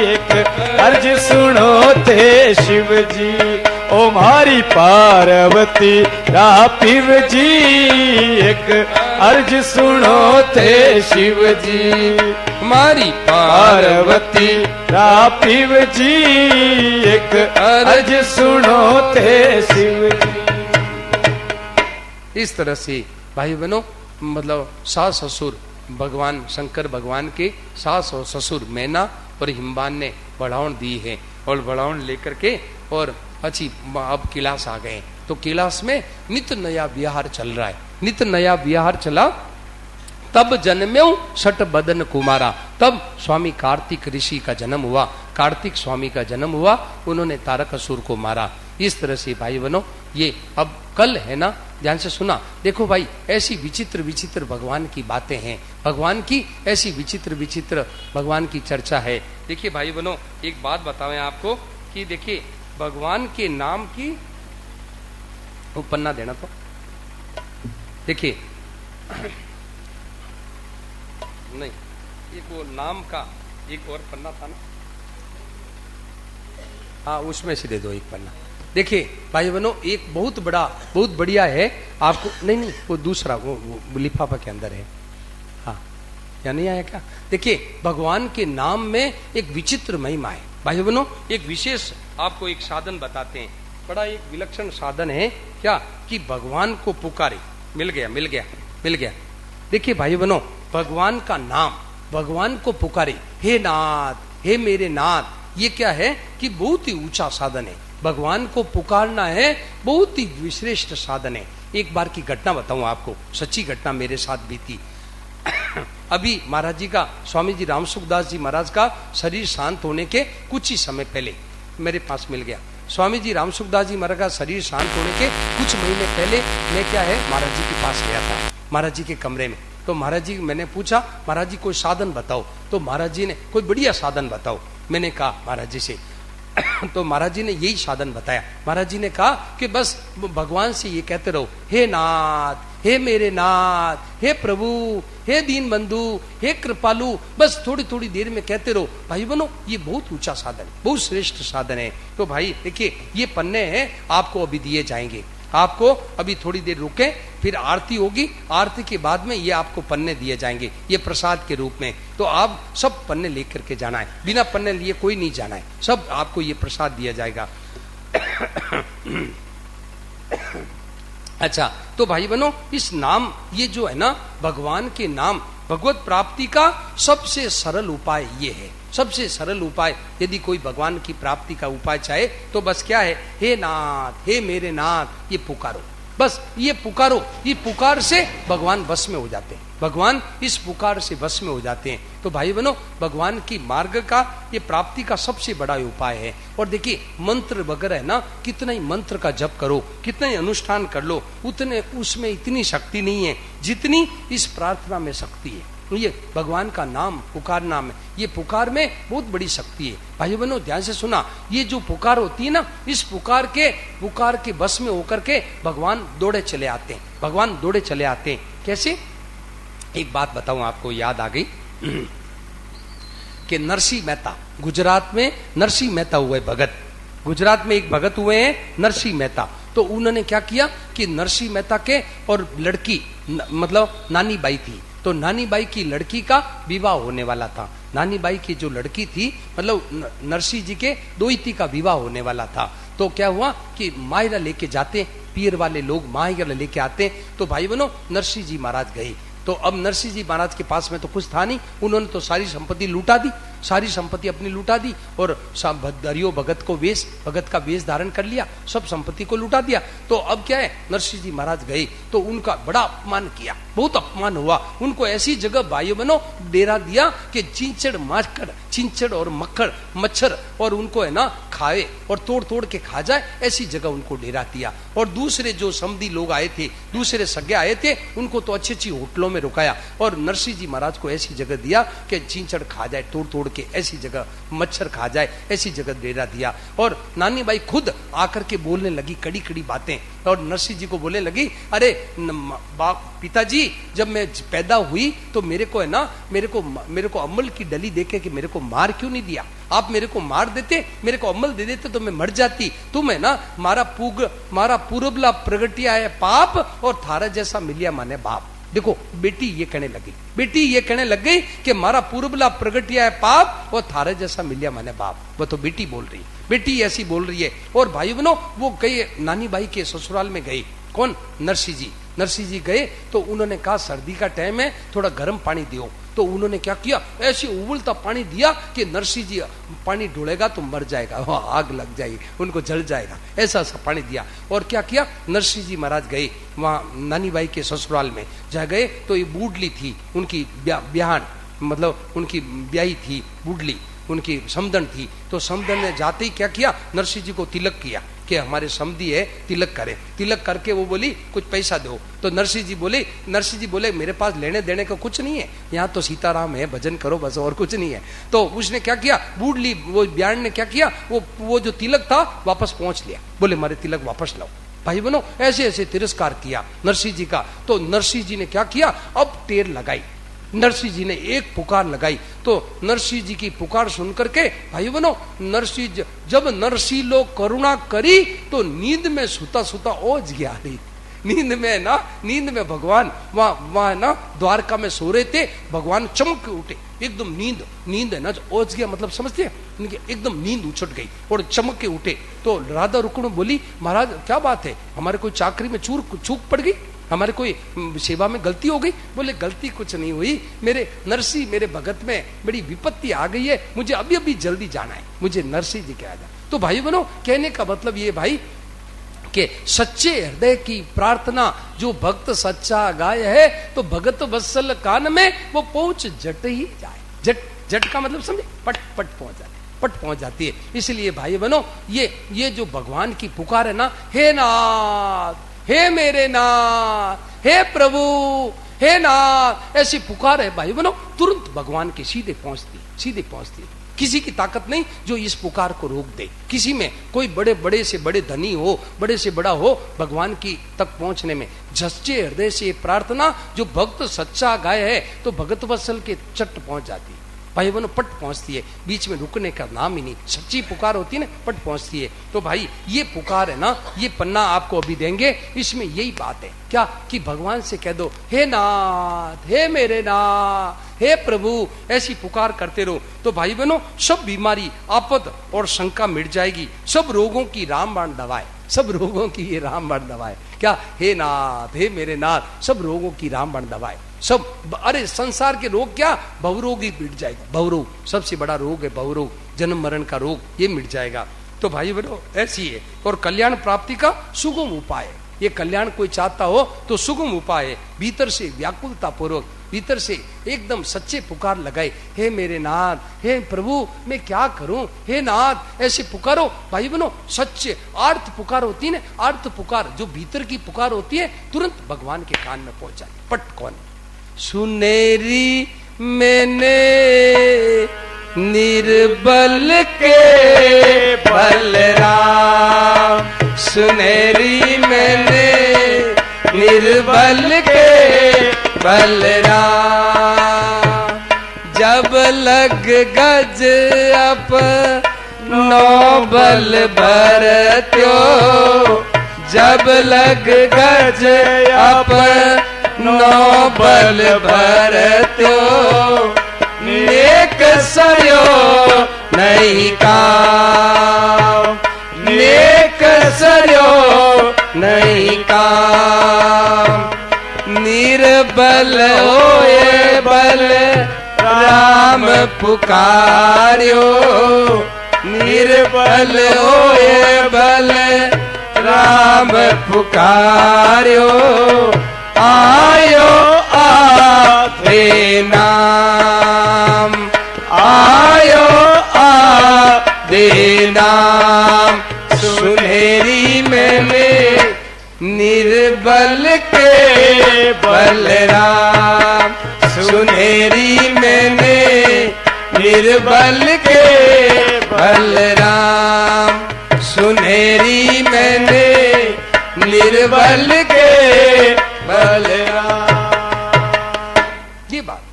एक अर्ज सुनो थे शिव जी। ओ मारी पार्वती रापीव जी एक अर्ज सुनो थे शिव जी मारी पार्वती रापीव जी एक अर्ज सुनो थे शिव जी। इस तरह से भाई बहनों मतलब सास ससुर भगवान शंकर भगवान के सास और ससुर मैना और हिमवान ने बढ़ावन दी है और बढ़ावन लेकर के और अच्छी अब कैलाश आ गए। तो कैलाश में नित्य नया विहार चल रहा है। नित्य नया विहार चला तब जन्म्यो शट बदन कुमारा। तब स्वामी कार्तिक ऋषि का जन्म हुआ। कार्तिक स्वामी का जन्म हुआ, उन्होंने तारकासुर को मारा। इस तरह से भाई बनो ये अब कल है ना, ध्यान से सुना। देखो भाई ऐसी विचित्र विचित्र भगवान की बातें हैं, भगवान की ऐसी विचित्र विचित्र भगवान की चर्चा है। देखिए भाई बनो एक बात बताएं आपको कि देखिए भगवान के नाम की वो पन्ना देना तो देखिए नहीं एक वो नाम का एक और पन्ना था ना, हाँ उसमें से दे दो एक पन्ना। देखिए भाई बहनों एक बहुत बड़ा बहुत बढ़िया है आपको, नहीं वो दूसरा वो लिफाफा के अंदर है, हाँ या नहीं आया क्या। देखिए भगवान के नाम में एक विचित्र महिमा है भाई बहनों। एक विशेष आपको एक साधन बताते हैं, बड़ा एक विलक्षण साधन है क्या कि भगवान को पुकारे। मिल गया मिल गया मिल गया। देखिए भाई बहनों भगवान का नाम, भगवान को पुकारे, हे नाथ हे मेरे नाथ, ये क्या है कि बहुत ही ऊंचा साधन है। भगवान को पुकारना है बहुत ही विश्रेष्ठ साधन है। एक बार की घटना बताऊं आपको, सच्ची घटना मेरे साथ बीती। अभी महाराज जी का, स्वामी जी रामसुखदास जी महाराज का शरीर शांत होने के कुछ ही समय पहले मेरे पास मिल गया। स्वामी जी रामसुखदास जी महाराज का शरीर शांत होने के कुछ महीने पहले मैं क्या है महाराज जी के पास गया था, महाराज जी के कमरे में। तो महाराज जी मैंने पूछा महाराज जी कोई साधन बताओ, तो महाराज जी ने कोई बढ़िया साधन बताओ। मैंने कहा महाराज जी से तो महाराज जी ने यही साधन बताया। महाराज जी ने कहा कि बस भगवान से ये कहते रहो, हे नाथ हे मेरे नाथ, हे प्रभु, हे दीन बंधु, हे कृपालु, बस थोड़ी थोड़ी देर में कहते रहो। भाई बनो ये बहुत ऊंचा साधन, बहुत श्रेष्ठ साधन है। तो भाई देखिए ये पन्ने हैं आपको अभी दिए जाएंगे, आपको अभी थोड़ी देर रुके फिर आरती होगी, आरती के बाद में ये आपको पन्ने दिए जाएंगे ये प्रसाद के रूप में। तो आप सब पन्ने लेकर के जाना है, बिना पन्ने लिए कोई नहीं जाना है, सब आपको ये प्रसाद दिया जाएगा। अच्छा तो भाई बनो इस नाम ये जो है ना भगवान के नाम, भगवत प्राप्ति का सबसे सरल उपाय ये है। सबसे सरल उपाय यदि कोई भगवान की प्राप्ति का उपाय चाहे तो बस क्या है, हे नाथ हे मेरे नाथ, ये पुकारो, बस ये पुकारो। ये पुकार से भगवान वश में हो जाते हैं, भगवान इस पुकार से वश में हो जाते हैं। तो भाई बनो भगवान की मार्ग का ये प्राप्ति का सबसे बड़ा उपाय है। और देखिए मंत्र वगैरह है ना, कितना ही मंत्र का जप करो, कितना ही अनुष्ठान कर लो, उतने उसमें इतनी शक्ति नहीं है जितनी इस प्रार्थना में शक्ति है। ये भगवान का नाम पुकारना में, ये पुकार में बहुत बड़ी शक्ति है। भाई बहनों ध्यान से सुना, ये जो पुकार होती है ना, इस पुकार के बस में होकर के भगवान दौड़े चले आते हैं, भगवान दौड़े चले आते हैं। कैसे, एक बात बताऊं आपको याद आ गई कि नरसिंह मेहता, गुजरात में नरसिंह मेहता हुए भगत, गुजरात में एक भगत हुए हैं नरसिंह मेहता। तो उन्होंने क्या किया कि नरसिंह मेहता के और लड़की मतलब नानी बाई थी, तो नानी बाई की लड़की का विवाह होने वाला था। नानी बाई की जो लड़की थी मतलब नरसिंह जी के दोहिती का विवाह होने वाला था। तो क्या हुआ कि मायरा लेके जाते, पीर वाले लोग मायरा लेके आते। तो भाई बनो नरसिंह जी महाराज गए। तो अब नरसिंह जी महाराज के पास में तो कुछ था नहीं, उन्होंने तो सारी संपत्ति लूटा दी, सारी संपत्ति अपनी लूटा दी और दरियो भगत को वेश, भगत का वेश धारण कर लिया, सब संपत्ति को लूटा दिया। तो अब क्या है, नरसिंह जी महाराज गए तो उनका बड़ा अपमान किया, बहुत अपमान हुआ। उनको ऐसी जगह भाई बनो डेरा दिया कि चिंचड़ और मच्छर और उनको है ना खाए और तोड़ तोड़ के खा जाए, ऐसी जगह उनको डेरा दिया। और दूसरे जो समधी लोग आए थे, दूसरे सगे आए थे, उनको तो अच्छी अच्छी होटलों में रुकाया और नरसिंह जी महाराज को ऐसी जगह दिया कि चिंचड़ खा जाए, तोड़ तोड़ तोड़ के ऐसी जगह मच्छर खा जाए ऐसी जगह डेरा दिया। और नानी बाई खुद आकर के बोलने लगी कड़ी कड़ी बातें, और नरसिंह जी को बोलने लगी, अरे पिताजी जब मैं पैदा हुई तो मेरे को है ना, मेरे को अम्मल की डली देके कि मेरे को मार क्यों नहीं दिया, आप मेरे को मार देते, मेरे को अम्मल दे देते तो मैं मर जाती। तुम है ना मारा पूरबला प्रगटिया है पाप और थारा जैसा मिलिया माने बाप। देखो बेटी ये कहने लग गई कि मारा पूर्वला प्रगटिया है पाप और थारे जैसा मिलिया माने बाप। वो तो बेटी बोल रही है, बेटी ऐसी बोल रही है। और भाई बहनों वो गए नानी बाई के ससुराल में गए, कौन, नरसिंह जी गए तो उन्होंने कहा सर्दी का टाइम है थोड़ा गर्म पानी दियो। तो उन्होंने क्या किया, ऐसे उबलता पानी दिया कि नरसिंह जी पानी ढूंढेगा तो मर जाएगा, वहां आग लग जाएगी, उनको जल जाएगा, ऐसा सा पानी दिया। और क्या किया, नरसिंह जी महाराज गए वहां नानी बाई के ससुराल में, जा गए तो ये बूढ़ली थी उनकी ब्याहन, मतलब उनकी ब्याही थी बूढ़ली, उनकी समदन थी। तो समदन ने जाते ही क्या किया, नरसिंह जी को तिलक किया कि हमारे समधी है तिलक करे। तिलक करके वो बोली कुछ पैसा दो। तो नरसिंह जी बोले मेरे पास लेने देने का कुछ नहीं है, यहाँ तो सीताराम है, भजन करो बस, और कुछ नहीं है। तो उसने क्या किया, बूढ़ली वो ब्याण ने क्या किया, वो जो तिलक था वापस पहुंच लिया, बोले हमारे तिलक वापस लाओ। भाई बनो ऐसे ऐसे तिरस्कार किया नरसिंह जी का। तो नरसिंह जी ने क्या किया, अब टेर लगाई, नरसिंह जी ने एक पुकार लगाई। तो नरसिंह जी की पुकार सुन करके भाई बनो जब नरसिंह लोग करुणा करी तो नींद में सुता सुता ओझ गया। नींद में भगवान वहां ना द्वारका में सो रहे थे, भगवान चमक के उठे, एकदम नींद है ना ओझ गया, मतलब समझते हैं, एकदम नींद उछट गई और चमक के उठे। तो राधा रुक्मिणी बोली महाराज क्या बात है, हमारे कोई चाकरी में चूक पड़ गई, हमारे कोई सेवा में गलती हो गई। बोले गलती कुछ नहीं हुई, मेरे नरसिंह मेरे भगत में बड़ी विपत्ति आ गई है, मुझे अभी अभी जल्दी जाना है, मुझे नरसिंह जी कहा जाए। तो भाई बनो कहने का मतलब ये भाई कि सच्चे हृदय की प्रार्थना जो भक्त सच्चा गाय है तो भगत वत्सल कान में वो पहुंच जट ही जाए। जट का मतलब समझे, पट पहुंच जाती है। इसलिए भाई बनो ये जो भगवान की पुकार है ना, हे नाथ, हे मेरे नाथ, हे प्रभु, हे नाथ, ऐसी पुकार है भाई बनो, तुरंत भगवान के सीधे पहुंचती है। किसी की ताकत नहीं जो इस पुकार को रोक दे। किसी में कोई बड़े से बड़े धनी हो, बड़े से बड़ा हो, भगवान की तक पहुंचने में सच्चे हृदय से प्रार्थना जो भक्त सच्चा गाय है तो भगत वत्सल के चट पहुंच जाती है। भाई बहनों पट पहुंचती है, बीच में रुकने का नाम ही नहीं। सच्ची पुकार होती है ना, पट पहुंचती है। तो भाई ये पुकार है ना, ये पन्ना आपको अभी देंगे, इसमें यही बात है क्या कि भगवान से कह दो हे नाथ, हे मेरे नाथ, हे प्रभु, ऐसी पुकार करते रहो तो भाई बहनों सब बीमारी आपद और शंका मिट जाएगी। सब रोगों की रामबाण दवाएं, सब रोगों की ये रामबाण दवाएं क्या, हे नाथ, हे मेरे नाथ, सब रोगों की रामबाण दवाएं सब। अरे संसार के रोग क्या, भवरोग ही मिट जाएगा। भवरोग सबसे बड़ा रोग है, भवरोग जन्म मरण का रोग, ये मिट जाएगा। तो भाई बहनों ऐसी है। और कल्याण प्राप्ति का सुगम उपाय है, ये कल्याण कोई चाहता हो तो सुगम उपाय है। भीतर से व्याकुलता पूर्वक, भीतर से एकदम सच्चे पुकार लगाए, हे मेरे नाथ, हे प्रभु मैं क्या करूं, हे नाथ, ऐसे पुकारो। भाई बहनों सच्चे आर्त पुकार होती है ना, आर्त पुकार जो भीतर की पुकार होती है तुरंत भगवान के कान में पहुंच जाती। पट कौन, सुनेरी मैंने निर्बल के बलराम, सुनेरी मैंने निर्बल के बलराम, जब लग गज अपनो बल भरत्यो, जब लग गज अपनो बल भरत्यो, नेक सयो नहीं काम, नेक सयो नहीं काम, निर्बल होए बल राम पुकार्यो, निर्बल होए बल राम पुकार्यो, आयो आधे नाम, आयो आधे नाम, सुनेरी मैंने निर्बल के बलराम, सुनेरी मैंने निर्बल के बलराम, सुनहरी मैंने निर्बल के बलराम। ये बात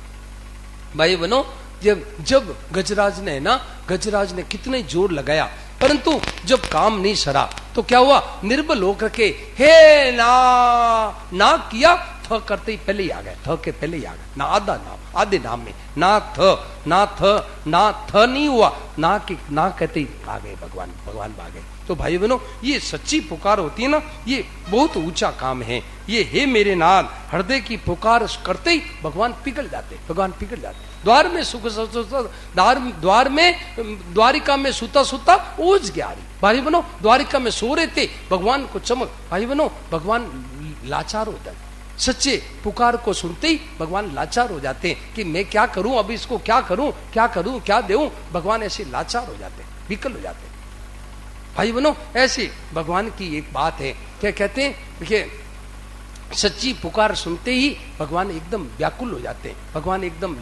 भाई बनो, जब गजराज ने ना, गजराज ने कितने जोर लगाया, परंतु जब काम नहीं सरा तो क्या हुआ, निर्बल होकर के हे ना किया, थ करते ही पहले ही आ गए, थ के पहले ही आ गए, ना आधा नाम, आधे नाम में ना थ नहीं हुआ, ना कहते ही आ गए भगवान आ गए। तो भाई बहनों, ये सच्ची पुकार होती है ना, ये बहुत ऊंचा काम है। ये हे मेरे नाथ, हृदय की पुकार करते ही भगवान पिघल जाते। द्वार में द्वार में द्वारिका में सूता ओज गया। भाई बहनों, द्वारिका में सो रहे थे, भगवान को चमक। भाई बहनों, भगवान लाचार होता है। सच्चे पुकार को सुनते ही भगवान लाचार हो जाते हैं कि मैं क्या करूं, अब इसको क्या करूं, क्या देऊं। भगवान ऐसे लाचार हो जाते हैं, विकल हो जाते हैं। भाई बहनों, ऐसे भगवान की एक बात है, क्या कहते हैं, देखिए सच्ची पुकार सुनते ही भगवान एकदम व्याकुल हो जाते हैं, भगवान एकदम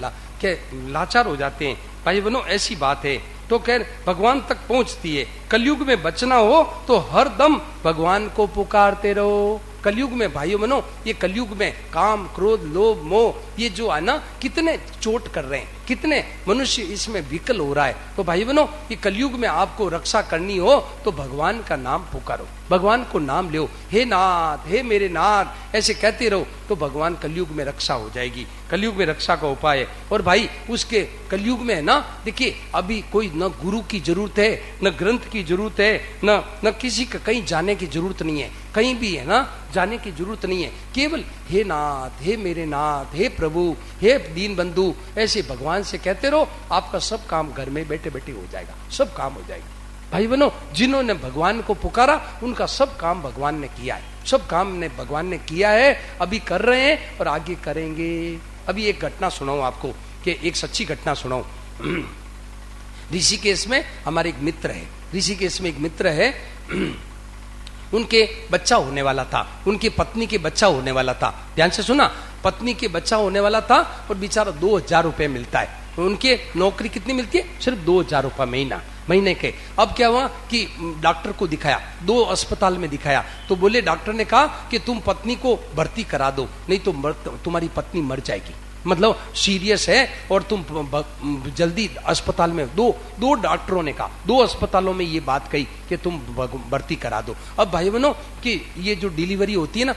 लाचार हो जाते हैं। भाई बहनों, ऐसी बात है। तो खैर भगवान तक पहुंचती है। कलयुग में बचना हो तो हर दम भगवान को पुकारते रहो। कलयुग में भाइयों बहनों, ये कलयुग में काम, क्रोध, लोभ, मोह, ये जो है ना, कितने चोट कर रहे हैं, कितने मनुष्य इसमें विकल हो रहा है। तो भाई बहनों, ये कलयुग में आपको रक्षा करनी हो तो भगवान का नाम पुकारो, भगवान को नाम लो। हे नाथ, हे मेरे नाथ, ऐसे कहते रहो तो भगवान कलयुग में रक्षा हो जाएगी। कलयुग में रक्षा का उपाय है। और भाई उसके कलयुग में है ना, देखिए अभी कोई न गुरु की जरूरत है, न ग्रंथ की जरूरत है, न किसी का कहीं जाने की जरूरत नहीं है, कहीं भी है ना जाने की जरूरत नहीं है। केवल हे नाथ, हे मेरे नाथ, हे प्रभु, हे दीन बंधु, ऐसे भगवान से कहते रहो, आपका सब काम घर में बैठे बैठे हो जाएगा, सब काम हो जाएगा। भाई बहनों, जिन्होंने भगवान को पुकारा उनका सब काम भगवान ने किया है, सब काम ने भगवान ने किया है, अभी कर रहे हैं और आगे करेंगे। अभी एक घटना सुनाऊं आपको, कि एक सच्ची घटना सुनाऊं। ऋषिकेश में हमारे एक मित्र है, ऋषिकेश में एक मित्र है, उनके बच्चा होने वाला था, उनकी पत्नी के बच्चा होने वाला था। ध्यान से सुना, पत्नी के बच्चा होने वाला था और बेचारा 2000 रुपए मिलता है। उनके नौकरी कितनी मिलती है, सिर्फ 2000 रुपये महीने के। अब क्या हुआ कि डॉक्टर को दिखाया, 2 अस्पताल में दिखाया, तो बोले, डॉक्टर ने कहा कि तुम पत्नी को भर्ती करा दो, नहीं तो तुम्हारी पत्नी मर जाएगी, मतलब सीरियस है और तुम जल्दी अस्पताल में। दो डॉक्टरों ने कहा, 2 अस्पतालों में ये बात कही कि तुम भर्ती करा दो। अब भाई बहनों, कि ये जो डिलीवरी होती है ना,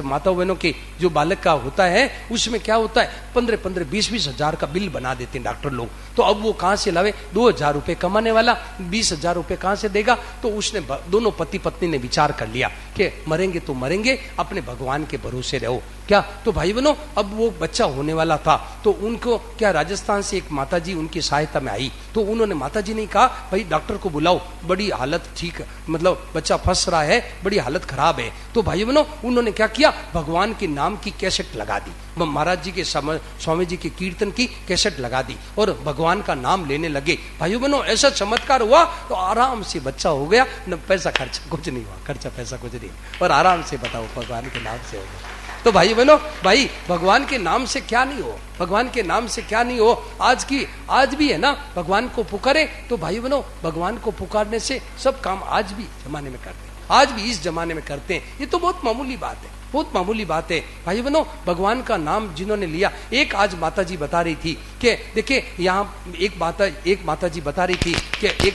माता बहनों के जो बालक का होता है, उसमें क्या होता है, 15-15, 20-20 हजार का बिल बना देते हैं डॉक्टर लोग। तो अब वो कहां से लावे, 2000 रुपये कमाने वाला 20,000 रुपये कहां से देगा। तो उसने, दोनों पति पत्नी ने विचार कर लिया कि मरेंगे तो मरेंगे, अपने भगवान के भरोसे रहो। क्या, तो भाई बहनों, अब वो बच्चा होने वाला था, तो उनको क्या, राजस्थान से एक माताजी उनकी सहायता में आई। तो उन्होंने, माताजी ने कहा, भाई डॉक्टर को बुलाओ, बड़ी हालत ठीक, मतलब बच्चा फंस रहा है, बड़ी हालत खराब है। तो भाई बहनों, उन्होंने क्या किया, भगवान के नाम की कैसेट लगा दी, महाराज जी के, स्वामी जी के कीर्तन की कैसेट लगा दी और भगवान का नाम लेने लगे। भाइयों बहनों, ऐसा चमत्कार हुआ तो आराम से बच्चा हो गया, न पैसा खर्चा कुछ नहीं हुआ, खर्चा पैसा कुछ नहीं, और आराम से बताओ भगवान के नाम से हो गया। तो भाई बहनों, भाई भगवान के नाम से क्या नहीं हो, भगवान के नाम से क्या नहीं हो। आज भी है ना, भगवान को पुकारे तो भाई बहनों, भगवान को पुकारने से सब काम आज भी जमाने में करते हैं, आज भी इस जमाने में करते हैं। ये तो बहुत मामूली बात है, बहुत मामूली बात है। भाई बहनों, भगवान का नाम जिन्होंने लिया, एक आज माता जी बता रही थी कि देखिए, यहाँ एक माता जी बता रही थी कि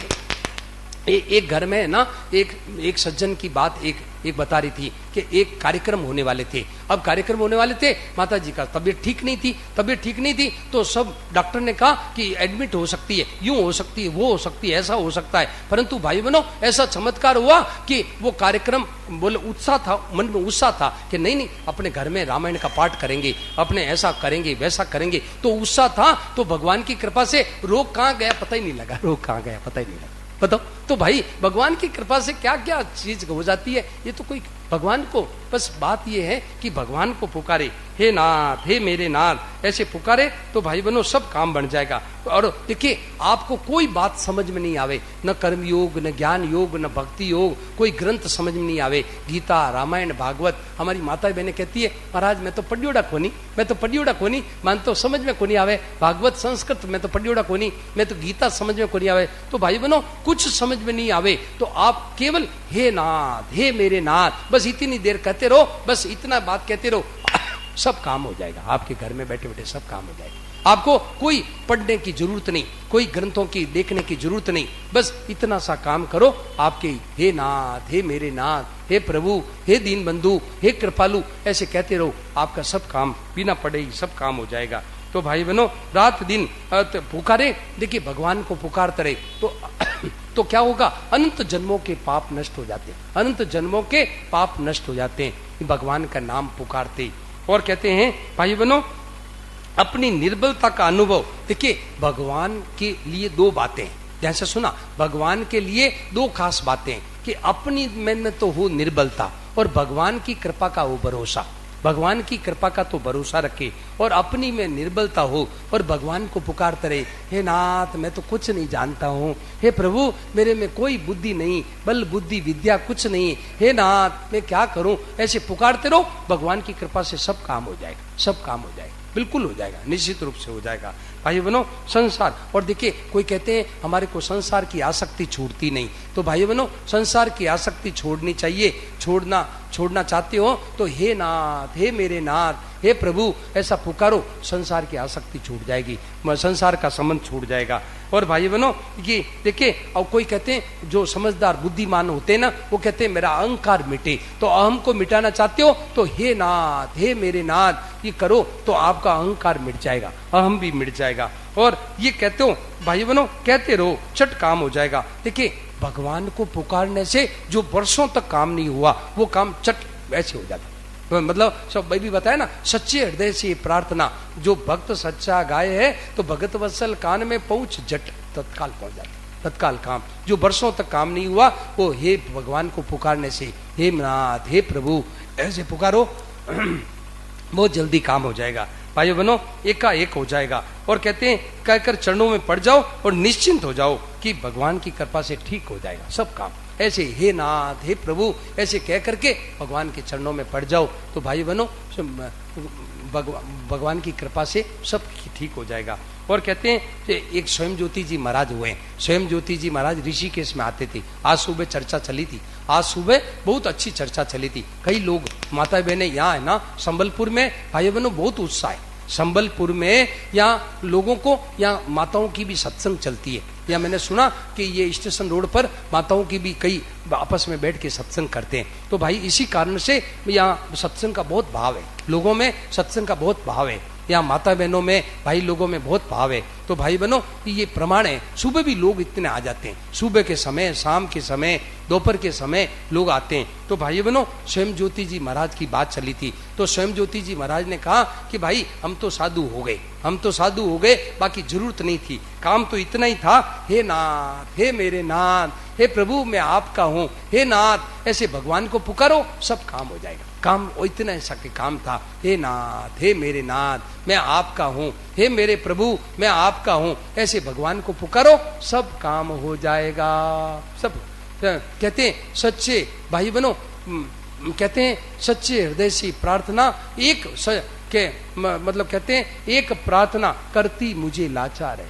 एक घर में है ना, एक सज्जन की बात एक बता रही थी कि एक कार्यक्रम होने वाले थे। अब कार्यक्रम होने वाले थे, माता जी का तबीयत ठीक नहीं थी, तो सब डॉक्टर ने कहा कि एडमिट हो सकती है, यूं हो सकती है, वो हो सकती है, ऐसा हो सकता है। परंतु भाई बहनों, ऐसा चमत्कार हुआ कि वो कार्यक्रम, बोले उत्साह था, मन में उत्साह था कि नहीं, अपने घर में रामायण का पाठ करेंगे, अपने ऐसा करेंगे, वैसा करेंगे, तो उत्साह था। तो भगवान की कृपा से रोग कहाँ गया पता ही नहीं लगा, बताओ। तो भाई भगवान की कृपा से क्या क्या चीज हो जाती है, ये तो कोई, भगवान को बस बात ये है कि भगवान को पुकारे। हे नाथ, हे मेरे नाथ, ऐसे पुकारे तो भाई बहनों सब काम बन जाएगा। और देखिए, आपको कोई बात समझ में नहीं आवे, न कर्म योग, न ज्ञान योग, न भक्ति योग, कोई ग्रंथ समझ में नहीं आवे, गीता, रामायण, भागवत, हमारी माता बहनें कहती है महाराज मैं तो पढ़ियोड़ा कोनी, मैं तो पढ़ियोड़ा कोनी, मन तो समझ में कोनी आवे, भागवत संस्कृत मैं तो पढ़ियोड़ा कोनी, मैं तो गीता समझ में कोनी आवे। तो भाई बहनों कुछ समझ में नहीं आवे तो आप केवल हे नाथ, हे मेरे नाथ, बस इतनी देर कहते रहो, बस इतना बात कहते रहो, सब काम हो जाएगा। आपके घर में बैठे बैठे सब काम हो जाएगा। आपको कोई पढ़ने की जरूरत नहीं, कोई ग्रंथों की देखने की जरूरत नहीं, बस इतना सा काम करो। आपके हे नाथ, हे मेरे नाथ, हे प्रभु, हे दीन बंधु, हे कृपालु, ऐसे कहते रहो, आपका सब काम बिना पढ़े ही सब काम हो जाएगा। तो भाई बहनों रात दिन पुकारे, देखिए भगवान को पुकारते रहे तो क्या होगा, अनंत जन्मों के पाप नष्ट हो जाते हैं, अनंत जन्मों के पाप नष्ट हो जाते हैं भगवान का नाम पुकारते। और कहते हैं भाई बहनों अपनी निर्बलता का अनुभव, देखिए भगवान के लिए दो बातें हैं, जैसे सुना, भगवान के लिए दो खास बातें हैं कि अपनी में तो हो निर्बलता और भगवान की कृपा का वो भरोसा। भगवान की कृपा का तो भरोसा रखे और अपनी में निर्बलता हो और भगवान को पुकारते रहे, हे नाथ मैं तो कुछ नहीं जानता हूँ, हे प्रभु मेरे में कोई बुद्धि नहीं, बल बुद्धि विद्या कुछ नहीं, हे नाथ मैं क्या करूं, ऐसे पुकारते रहो, भगवान की कृपा से सब काम हो जाएगा, सब काम हो जाएगा, बिल्कुल हो जाएगा, निश्चित रूप से हो जाएगा। भाई बहनों संसार, और देखिए कोई कहते हैं हमारे को संसार की आसक्ति छूटती नहीं, तो भाई बहनों संसार की आसक्ति छोड़नी चाहिए। छोड़ना चाहते हो तो हे नाथ, हे मेरे नाथ, हे प्रभु ऐसा पुकारो, संसार की आसक्ति छूट जाएगी, संसार का संबंध छूट जाएगा। और भाई बहनों ये देखिए, और कोई कहते हैं जो समझदार बुद्धिमान होते हैं ना, वो कहते हैं मेरा अहंकार मिटे, तो अहम को मिटाना चाहते हो तो हे नाथ, हे मेरे नाथ ये करो तो आपका अहंकार मिट जाएगा, अहम भी मिट जाएगा। और ये कहते हो भाई बहनों कहते रहो, चट काम हो जाएगा। देखिए भगवान को पुकारने से जो वर्षों तक काम नहीं हुआ वो काम चट ऐसे हो जाता। तो मतलब सब भाई भी बताया ना, सच्चे हृदय से प्रार्थना, जो भक्त सच्चा गाय है तो भगत वत्सल कान में पहुंच जट तत्काल पहुंच जाता, तत्काल काम। जो वर्षों तक काम नहीं हुआ वो हे भगवान को पुकारने से, हे नाथ, हे प्रभु ऐसे पुकारो बहुत जल्दी काम हो जाएगा। भाइयों बहनों एकाएक हो जाएगा। और कहते हैं कहकर चरणों में पड़ जाओ और निश्चिंत हो जाओ कि भगवान की कृपा से ठीक हो जाएगा सब काम। ऐसे हे नाथ, हे प्रभु ऐसे कह करके भगवान के चरणों में पड़ जाओ तो भाई बहनों भगवान की कृपा से सब ठीक हो जाएगा। और कहते हैं कि एक स्वयं ज्योति जी महाराज हुए, स्वयं ज्योति जी महाराज ऋषिकेश में आते थे। आज सुबह चर्चा चली थी, आज सुबह बहुत अच्छी चर्चा चली थी। कई लोग माता बहने यहाँ है ना, संबलपुर में भाई बहनों बहुत उत्साह है। संबलपुर में यहाँ लोगों को, यहाँ माताओं की भी सत्संग चलती है। या मैंने सुना कि ये स्टेशन रोड पर माताओं की भी कई आपस में बैठ के सत्संग करते हैं। तो भाई इसी कारण से यहाँ सत्संग का बहुत भाव है, लोगों में सत्संग का बहुत भाव है, यहाँ माता बहनों में भाई लोगों में बहुत भाव है। तो भाई बहनों ये प्रमाण है, सुबह भी लोग इतने आ जाते हैं, सुबह के समय, शाम के समय, दोपहर के समय लोग आते हैं। तो भाई बहनों स्वयं ज्योति जी महाराज की बात चली थी, तो स्वयं ज्योति जी महाराज ने कहा कि भाई हम तो साधु हो गए, हम तो साधु हो गए, बाकी जरूरत नहीं थी, काम तो इतना ही था। हे नाथ, हे मेरे नाथ, हे प्रभु मैं आपका हूँ, हे नाथ ऐसे भगवान को पुकारो सब काम हो जाएगा। काम इतना ऐसा के काम था, हे नाथ, हे मेरे नाथ मैं आपका हूँ, हे मेरे प्रभु मैं आपका हूँ, ऐसे भगवान को पुकारो सब काम हो जाएगा। सब कहते हैं सच्चे भाई बनो, कहते हैं सच्चे हृदय से प्रार्थना एक मतलब कहते हैं एक प्रार्थना करती मुझे लाचार है,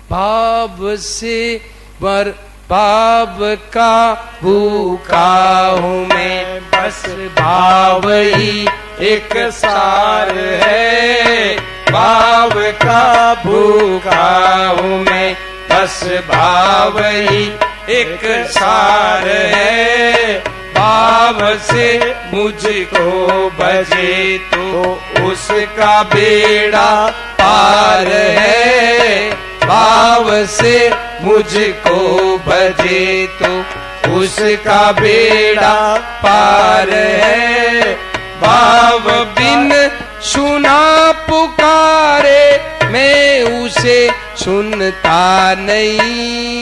भाव से वर भाव का भूखा हूँ मैं, बस भाव ही एक सार है, भाव का भूखा हूँ मैं, बस भाव ही एक सार है, भाव से मुझको भजे तो उसका बेड़ा पार है, भाव से मुझको भजे तो उसका बेड़ा पार है, भाव बिन सुना पुकारे मैं उसे सुनता नहीं,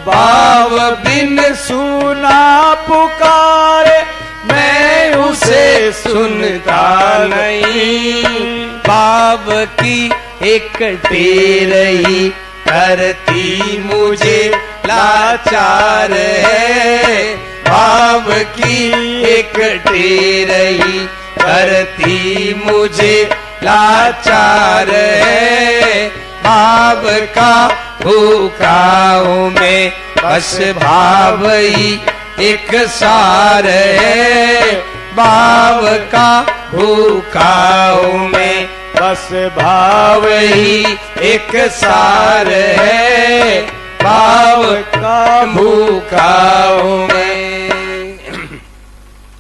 भाव बिन सुना पुकारे मैं उसे से सुनता नहीं, भाव की एक टेर ही करती मुझे लाचार है, भाव की एक टेर ही करती मुझे लाचार है, भाव का भूखा हूँ मैं, बस भाव ही एक सार है, भाव का भूखा हूँ मैं, बस भाव ही एक सार है, भाव का भूखा हूँ मैं।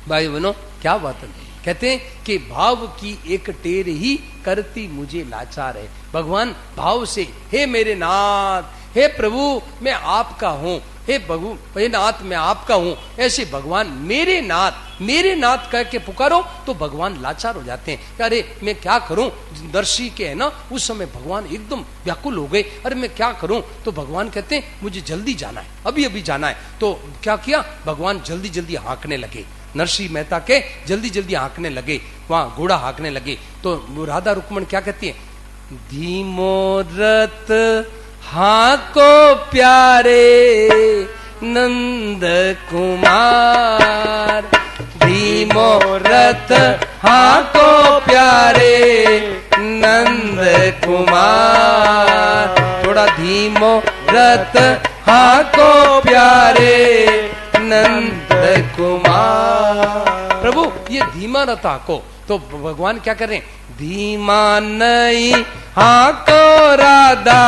भाई बनो क्या बात है, कहते हैं कि भाव की एक टेर ही करती मुझे लाचार है। भगवान भाव से, हे मेरे नाथ, हे प्रभु मैं आपका हूँ, हे प्रभु हे नाथ मैं आपका हूँ, ऐसे भगवान मेरे नाथ कह के पुकारो तो भगवान लाचार हो जाते हैं। अरे मैं क्या करूं, दर्शी के है ना, उस समय भगवान एकदम व्याकुल हो गए, अरे मैं क्या करूं, तो भगवान कहते हैं मुझे जल्दी जाना है, अभी अभी जाना है। तो क्या किया, भगवान जल्दी जल्दी हाँकने लगे, नरसिंह मेहता के जल्दी जल्दी हाँकने लगे, वहां घोड़ा हाँकने लगे। तो राधा रुक्मण क्या कहती है, धीमो रथ हाँको प्यारे नंद कुमार, धीमो रथ हाँको प्यारे नंद कुमार, थोड़ा धीमो रथ हाँको प्यारे नंद कुमार। प्रभु ये धीमा रथ हाँको, तो भगवान क्या कर रहे हैं, धीमा नहीं हाँको राधा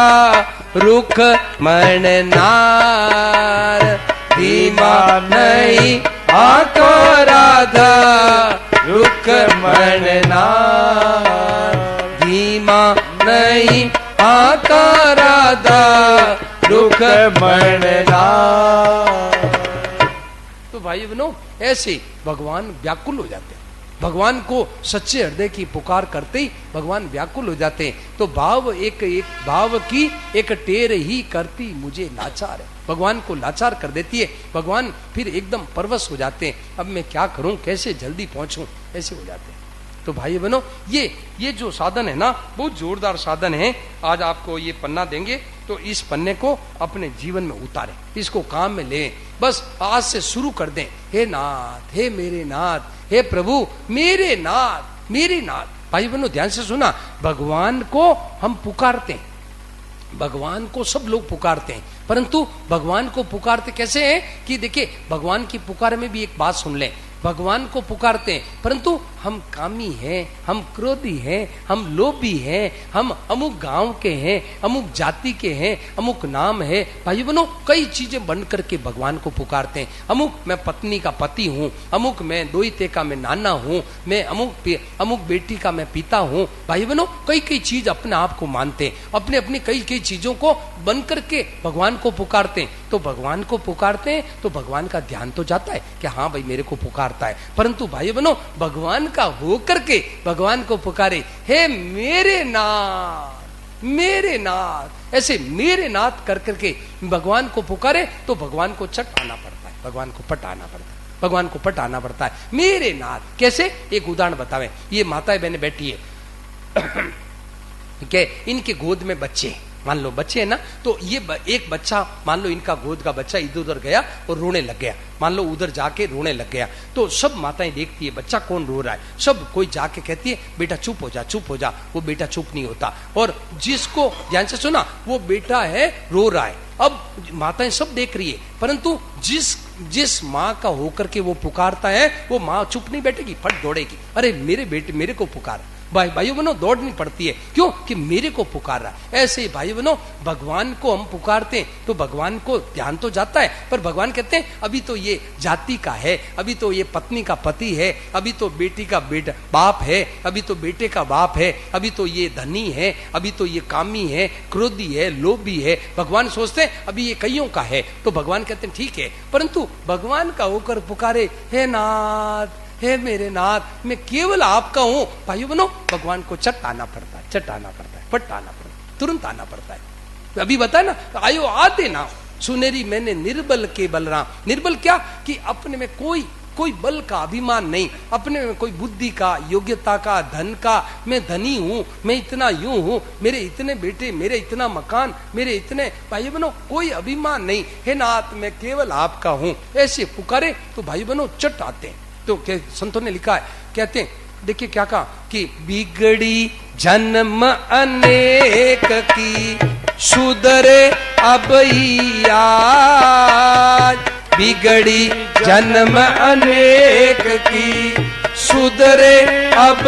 रुख मननार, धीमा नहीं हाँको राधा रुख मननार, धीमा नहीं हाँको राधा रुख मननार। तो भाई बहनों ऐसे भगवान व्याकुल हो जाते हैं, भगवान को सच्चे हृदय की पुकार करते ही भगवान व्याकुल हो जाते हैं। तो भाव भाव की एक टेर ही करती मुझे लाचार है, भगवान को लाचार कर देती है। भगवान फिर एकदम परवश हो जाते हैं, अब मैं क्या करूं, कैसे जल्दी पहुंचूं, ऐसे हो जाते हैं। तो भाई बहनों ये जो साधन है ना, बहुत जोरदार साधन है। आज आपको ये पन्ना देंगे तो इस पन्ने को अपने जीवन में उतारें, इसको काम में लें, बस आज से शुरू कर दें, हे नाथ, हे मेरे नाथ, हे प्रभु मेरे नाथ, मेरे नाथ। भाई बहनों ध्यान से सुना, भगवान को हम पुकारते हैं, भगवान को सब लोग पुकारते हैं, परंतु भगवान को पुकारते कैसे हैं कि देखिए, भगवान की पुकार में भी एक बात सुन लें, भगवान को पुकारते हैं परंतु हम कामी हैं, हम क्रोधी हैं, हम लोभी हैं, हम अमुक गांव के हैं, अमुक जाति के हैं, अमुक नाम है। भाई बहनों कई चीजें बन करके भगवान को पुकारते हैं, अमुक मैं पत्नी का पति हूँ, अमुक मैं दोईते का मैं नाना हूँ, मैं अमुक बेटी का मैं पिता हूँ। भाई बहनों कई कई चीज अपने आप को मानते हैं, अपने अपनी कई कई चीजों को बन करके भगवान को पुकारते हैं। तो भगवान को पुकारते हैं तो भगवान का ध्यान तो जाता है कि हाँ भाई मेरे को पुकारता है, परंतु भाई बहनों भगवान का हो करके भगवान को पुकारे, हे मेरे नाथ, मेरे नाथ, ऐसे मेरे नाथ कर करके भगवान को पुकारे तो भगवान को चट आना पड़ता है, भगवान को पट आना पड़ता है, भगवान को पट आना पड़ता है। मेरे नाथ कैसे, एक उदाहरण बतावें। ये माताएं बहनें बैठी है के इनके गोद में बच्चे, मान लो बच्चे है ना, तो ये एक बच्चा मान लो इनका गोद का बच्चा इधर उधर गया और रोने लग गया, मान लो उधर जाके रोने लग गया, तो सब माताएं देखती है बच्चा कौन रो रहा है, सब कोई जाके कहती है बेटा चुप हो जा, चुप हो जा। वो बेटा चुप नहीं होता, और जिसको ध्यान से सुना, वो बेटा है रो रहा है। अब माताएं सब देख रही है, परंतु जिस माँ का होकर के वो पुकारता है, वो माँ चुप नहीं बैठेगी, फट दौड़ेगी, अरे मेरे बेटे मेरे को पुकार। भाइयों बहनों दौड़नी पड़ती है, क्यों कि मेरे को पुकार रहा है। ऐसे ही भाइयों बहनों भगवान को हम पुकारते हैं तो भगवान को ध्यान तो जाता है, पर भगवान कहते हैं अभी तो ये जाति का है, अभी तो ये पत्नी का पति है, अभी तो बेटी का बेटा बाप है, अभी तो बेटे का बाप है, अभी तो ये धनी है, अभी तो ये कामी है, क्रोधी है, लोभी है। भगवान सोचते हैं अभी ये कईयों का है, तो भगवान कहते हैं ठीक है, परंतु भगवान का होकर पुकारे, हे नाथ, हे मेरे नाथ, मैं केवल आपका हूं। भाइयों बहनों भगवान को चट आना पड़ता है, चट आना पड़ता है, फट आना पड़ता है, तुरंत आना पड़ता है। अभी बताया ना, आयो आते ना सुनेरी मैंने निर्बल के बलराम। निर्बल क्या कि अपने में कोई कोई बल का अभिमान नहीं, अपने में कोई बुद्धि का, योग्यता का, धन का, मैं धनी हूं, मैं इतना यूं हूं, मेरे इतने बेटे, मेरे इतना मकान, मेरे इतने भाई बहनों, कोई अभिमान नहीं। हे नाथ मैं केवल आपका हूं, ऐसे पुकारे तो भाई बहनों चट आते हैं। तो संतों ने लिखा है, कहते हैं, देखिए क्या कहा कि बिगड़ी जन्म अनेक की सुधरे अब आज, बिगड़ी जन्म अनेक की सुधरे अब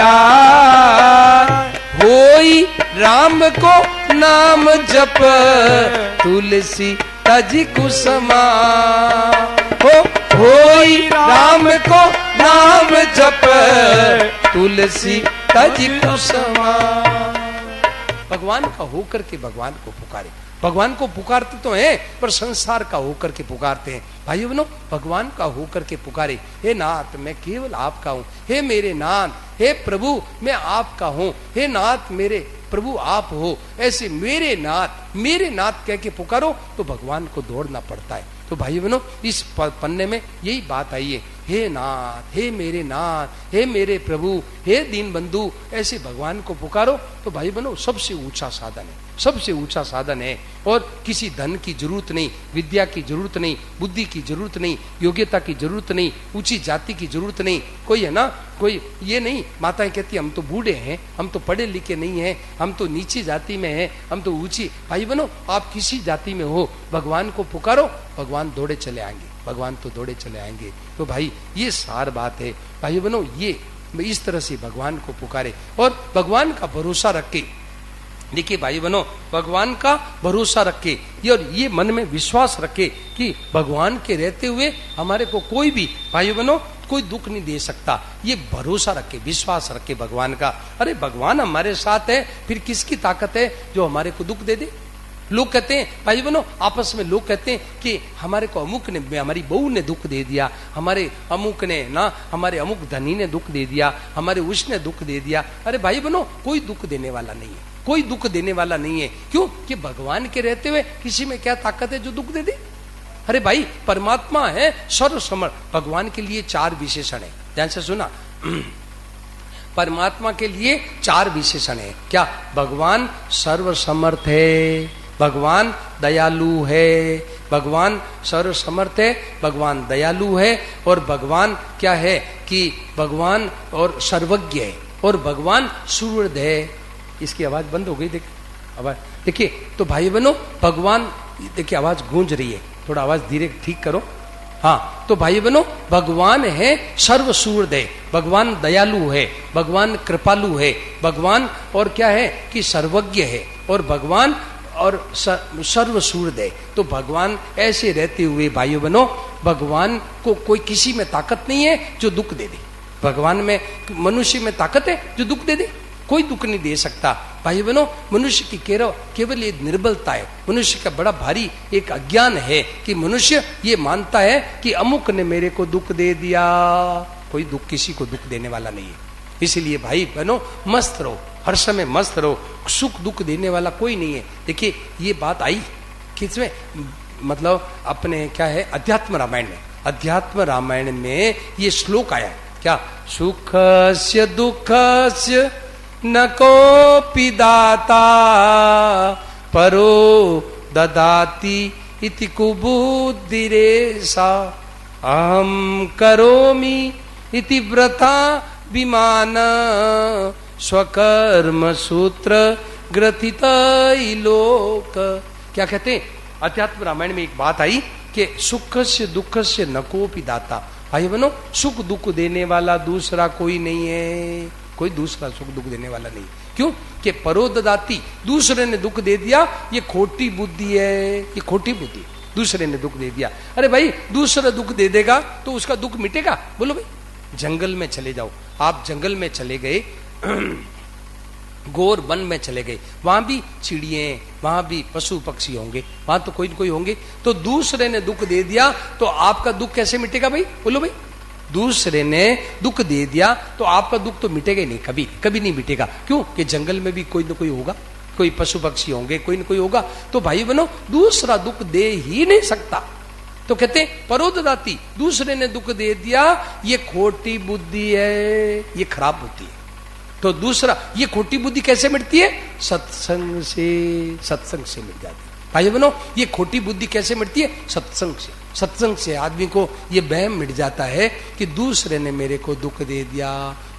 आज, होई राम को नाम जप तुलसी तज कुसमा, होई राम को नाम जप तुलसी तज कुसमा। भगवान का होकर के भगवान को पुकारे, भगवान को पुकारते तो हैं पर संसार का होकर के पुकारते हैं। भाइयों बहनों, भगवान का होकर के पुकारे, हे नाथ मैं केवल आपका हूं, हे मेरे नाथ, हे प्रभु मैं आपका हूं, हे नाथ मेरे प्रभु आप हो, ऐसे मेरे नाथ कह के पुकारो तो भगवान को दौड़ना पड़ता है। तो भाइयों बहनों, इस पन्ने में यही बात आई है, हे नाथ, हे मेरे नाथ, हे मेरे प्रभु, हे दीन बंधु, ऐसे भगवान को पुकारो तो भाई बहनों सबसे ऊंचा साधन है, सबसे ऊंचा साधन है। और किसी धन की जरूरत नहीं, विद्या की जरूरत नहीं, बुद्धि की जरूरत नहीं, योग्यता की जरूरत नहीं, ऊंची जाति की जरूरत नहीं। कोई है ना, कोई ये नहीं, माताएं कहती हम तो बूढ़े हैं, हम तो पढ़े लिखे नहीं हैं, हम तो नीची जाति में हैं, हम तो ऊंची। भाई बहनों, आप किसी जाति में हो, भगवान को पुकारो, भगवान दौड़े चले आएंगे, भगवान तो दौड़े चले आएंगे। तो भाई ये सार बात है। भाई बहनों, ये इस तरह से भगवान को पुकारे और भगवान का भरोसा रखे। देखिए भाई बहनों, भगवान का भरोसा रखे और ये मन में विश्वास रखे कि भगवान के रहते हुए हमारे को कोई भी भाई बहनों कोई दुख नहीं दे सकता। ये भरोसा रखे, विश्वास रखे भगवान का। अरे भगवान हमारे साथ है, फिर किसकी ताकत है जो हमारे को दुख दे दे। लोग कहते हैं भाई बहनों, आपस में लोग कहते हैं कि हमारे को अमुक ने, हमारी बहू ने दुख दे दिया, हमारे अमुक ने ना, हमारे अमुक धनी ने दुख दे दिया, हमारे उसने दुख दे दिया। अरे भाई बहनों, कोई दुख देने वाला नहीं है, कोई दुख देने वाला नहीं है। क्यों? कि भगवान के रहते हुए किसी में क्या ताकत है जो दुख दे दे। अरे भाई, परमात्मा है सर्वसमर्थ। भगवान के लिए 4 विशेषण है, ध्यान से सुना। परमात्मा के लिए 4 विशेषण है। क्या? भगवान सर्वसमर्थ है, भगवान दयालु है, भगवान सर्वसमर्थ है, भगवान दयालु है, और भगवान क्या है कि भगवान और सर्वज्ञ है, और भगवान सूर्य है। इसकी आवाज बंद हो गई, देखिए आवाज, देखिए। तो भाई बहनों, भगवान, देखिए आवाज गूंज रही है, थोड़ा आवाज धीरे ठीक करो। हाँ, तो भाई बहनों, भगवान है सर्वसूर्य है, भगवान दयालु है, भगवान कृपालु है, भगवान और क्या है कि सर्वज्ञ है, और भगवान और सर्वसूर्य है। तो भगवान ऐसे रहते हुए भाइयों बहनों, भगवान को कोई किसी में ताकत नहीं है जो दुख दे दे। भगवान में, मनुष्य में ताकत है जो दुख दे दे, कोई दुख नहीं दे सकता। भाई बहनों, मनुष्य की केवल ये निर्बलता है, मनुष्य का बड़ा भारी एक अज्ञान है कि मनुष्य ये मानता है कि अमुक ने मेरे को दुख दे दिया। कोई दुख किसी को दुख देने वाला नहीं है। इसीलिए भाई बहनों, मस्त रहो, हर समय मस्त रहो, सुख दुख देने वाला कोई नहीं है। देखिए ये बात आई किसमें, मतलब अपने क्या है अध्यात्म रामायण में। अध्यात्म रामायण में ये श्लोक आया, क्या? सुखस्य दुःखस्य न कोऽपि दाता परो ददाति इति कुबुद्धिरेषा अहं करोमि इति व्रता विमान स्वकर्म सूत्र ग्रथित लोक। क्या कहते हैं? अध्यात्म रामायण में एक बात आई कि सुखस्य दुःखस्य न कोऽपि दाता। भाई बहनों, सुख दुख देने वाला दूसरा कोई नहीं है, कोई दूसरा सुख दुख देने वाला नहीं। क्यों? कि परो ददाति, दूसरे ने दुख दे दिया, ये खोटी बुद्धि है, ये खोटी बुद्धि, दूसरे ने दुख दे दिया। अरे भाई, दूसरा दुख दे देगा तो उसका दुख मिटेगा? बोलो भाई। जंगल में चले जाओ, आप जंगल में चले गए, गोर वन में चले गए, वहां भी चिड़िए, वहां भी पशु पक्षी होंगे, वहां तो कोई न कोई होंगे। तो दूसरे ने दुख दे दिया तो आपका दुख कैसे मिटेगा भाई? बोलो भाई। दूसरे ने दुख दे दिया तो आपका दुख तो मिटेगा ही नहीं, कभी कभी नहीं मिटेगा। क्यों? कि जंगल में भी कोई न कोई होगा, कोई पशु पक्षी होंगे, कोई न कोई होगा। तो भाई बहनों, दूसरा दुख दे ही नहीं सकता। तो कहते हैं परोददाती, दूसरे ने दुख दे दिया, ये खोटी बुद्धि है, ये खराब बुद्धि है। तो दूसरा, ये खोटी बुद्धि कैसे मिटती है? सत्संग से, सत्संग से मिट जाती है। भाई बनो, ये खोटी बुद्धि कैसे मिटती है? सत्संग से। सत्संग से आदमी को ये वहम मिट जाता है कि दूसरे ने मेरे को दुख दे दिया,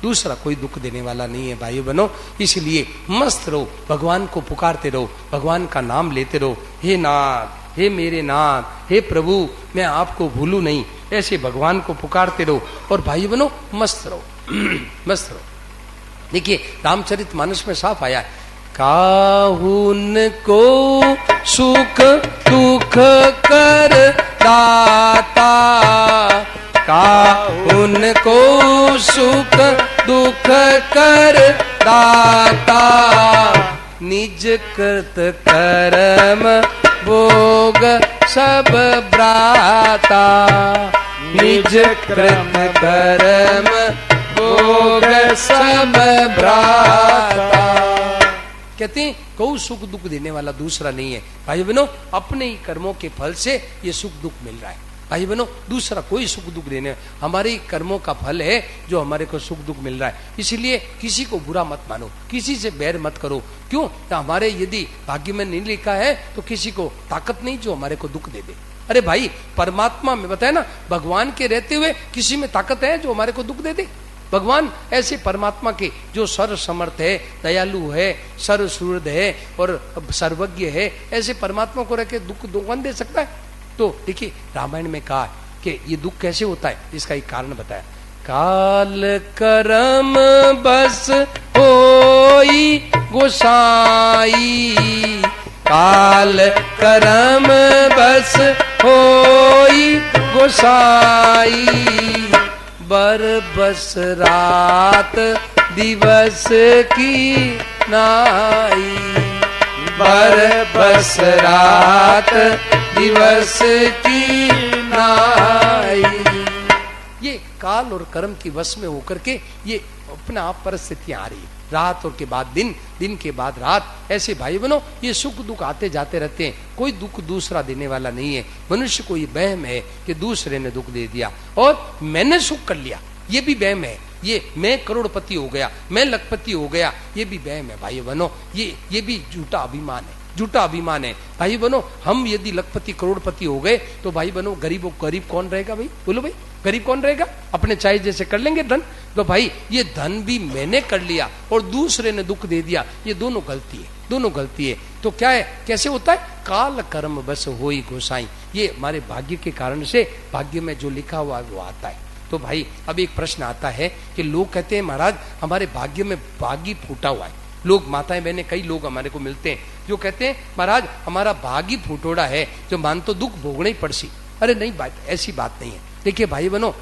दूसरा कोई दुख देने वाला नहीं है। भाई बनो, इसलिए मस्त रहो, भगवान को पुकारते रहो, भगवान का नाम लेते रहो। हे नाथ, हे मेरे नाथ, हे प्रभु, मैं आपको भूलू नहीं, ऐसे भगवान को पुकारते रहो और भाई बनो मस्त रहो। मस्त रहो। देखिए रामचरितमानस में साफ आया है, काहुन को सुख दुख कर दाता, काहुन को सुख दुख कर दाता, निज कृत कर्म भोग सब भ्राता, निज कृत कर्म भोग सब भ्राता। कहते हैं कोई सुख दुख देने वाला दूसरा नहीं है। भाई बहनों, अपने ही कर्मों के फल से ये सुख दुख मिल रहा है। भाई बहनों, दूसरा कोई सुख दुख देने, हमारे ही कर्मों का फल है जो हमारे को सुख दुख मिल रहा है। इसलिए किसी को बुरा मत मानो, किसी से बैर मत करो। क्यों? तो हमारे यदि भाग्य में नहीं लिखा है तो किसी को ताकत नहीं जो हमारे को दुख दे दे। अरे भाई, परमात्मा में बताया ना, भगवान के रहते हुए किसी में ताकत है जो हमारे को दुख दे दे? भगवान ऐसे परमात्मा के जो सर्व समर्थ है, दयालु है, सर्व सूर्य है और सर्वज्ञ है, ऐसे परमात्मा को रह के दुख कौन दे सकता है? तो देखिए रामायण में कहा कि ये दुख कैसे होता है, इसका एक कारण बताया। काल करम बस होई गोसाई, काल करम बस होई गोसाई, बर बस रात दिवस की नाई, बर बस रात दिवस की नाई। ये काल और कर्म की वश में होकर के ये अपने आप परिस्थितियां आ रही है, रात और के बाद दिन, दिन के बाद रात, ऐसे भाई बहनों ये सुख दुख आते जाते रहते हैं। कोई दुख दूसरा देने वाला नहीं है। मनुष्य को ये वहम है कि दूसरे ने दुख दे दिया और मैंने सुख कर लिया, ये भी वहम है। ये मैं करोड़पति हो गया, मैं लखपति हो गया, ये भी वहम है। भाई बहनों, ये भी झूठा अभिमान है, झूठा अभिमान है। भाई बहनों, हम यदि लखपति करोड़पति हो गए तो भाई बहनों गरीब कौन रहेगा? भाई बोलो भाई, गरीब कौन रहेगा? अपने चाहे जैसे कर लेंगे धन। तो भाई ये धन भी मैंने कर लिया और दूसरे ने दुख दे दिया, ये दोनों गलती है, दोनों गलती है। तो क्या है, कैसे होता है? काल कर्म बस होई गोसाई, ये हमारे भाग्य के कारण से, भाग्य में जो लिखा हुआ है वो आता है। तो भाई अब एक प्रश्न आता है कि लोग कहते हैं महाराज हमारे भाग्य में भाग्य फूटा हुआ है। लोग, माताएं बहनें, कई लोग हमारे को मिलते हैं जो कहते हैं महाराज हमारा भाग्य फूटोड़ा है, जो मान तो दुख भोगना ही पड़सी। अरे नहीं, बात ऐसी बात नहीं है। देखिए भाई बहनों,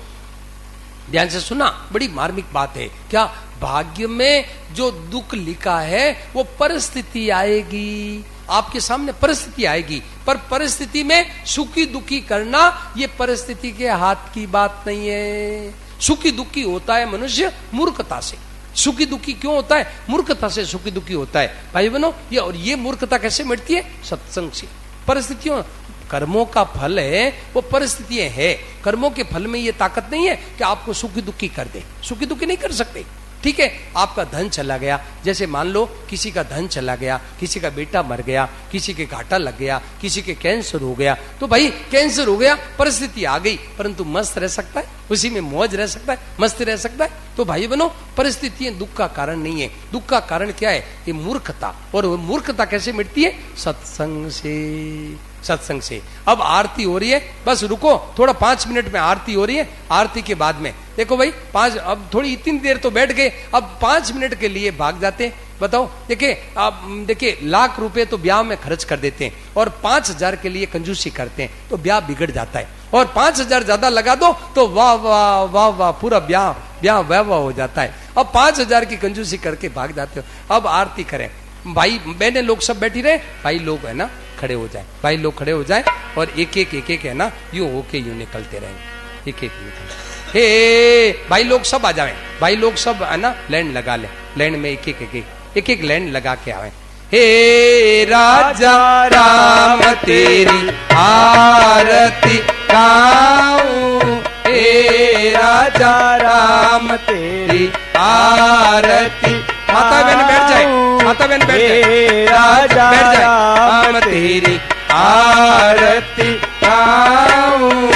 ध्यान से सुना, बड़ी मार्मिक बात है। क्या? भाग्य में जो दुख लिखा है वो परिस्थिति आएगी, आपके सामने परिस्थिति आएगी, पर परिस्थिति में सुखी दुखी करना ये परिस्थिति के हाथ की बात नहीं है। सुखी दुखी होता है मनुष्य मूर्खता से। सुखी दुखी क्यों होता है? मूर्खता से सुखी दुखी होता है। भाई बहनों, ये और ये मूर्खता कैसे मिटती है? सत्संग से। परिस्थितियों, कर्मों का फल है वो परिस्थितियां है। कर्मों के फल में ये ताकत नहीं है कि आपको सुखी दुखी कर दे, सुखी दुखी नहीं कर सकते। ठीक है, आपका धन चला गया, जैसे मान लो किसी का धन चला गया, किसी का बेटा मर गया, किसी के घाटा लग गया, किसी के कैंसर हो गया, तो भाई कैंसर हो गया, परिस्थिति आ गई, परंतु मस्त रह सकता है, उसी में मौज रह सकता है, मस्त रह सकता है। तो भाई बनो, परिस्थितियां दुख का कारण नहीं है। दुख का कारण क्या है? ये मूर्खता। और वो मूर्खता कैसे मिटती है? सत्संग से, सत्संग से। अब आरती हो रही है, बस रुको थोड़ा, 5 मिनट में आरती हो रही है। आरती के बाद में देखो भाई 5, अब थोड़ी इतनी देर तो बैठ गए, अब 5 मिनट के लिए भाग जाते हैं। बताओ, देखिए आप देखिए, लाख रुपए तो ब्याह में खर्च कर देते हैं और 5,000 के लिए कंजूसी करते हैं, तो ब्याह बिगड़ जाता है। और 5,000 ज्यादा लगा दो तो वाह वाह वाह वाह, पूरा ब्याह वाह वाह हो जाता है। अब 5,000 की कंजूसी करके भाग जाते हो। अब आरती करें, भाई बहने लोग सब बैठी रहे, भाई लोग है ना खड़े हो जाए, भाई लोग खड़े हो जाए और एक एक है ना यूं होके यूं निकलते रहेंगे, एक निकल। हे भाई लोग सब आ जाए, भाई लोग सब है ना लाइन लगा ले, लाइन में एक एक लाइन लगा के आवे। हे राजा राम तेरी आरती गाऊं, हे राजा राम तेरी आरती। माता बहन बैठ जाए, माता बहन बैठ जाए, राजा बैठ जाए। राम तेरी आरती गाऊं,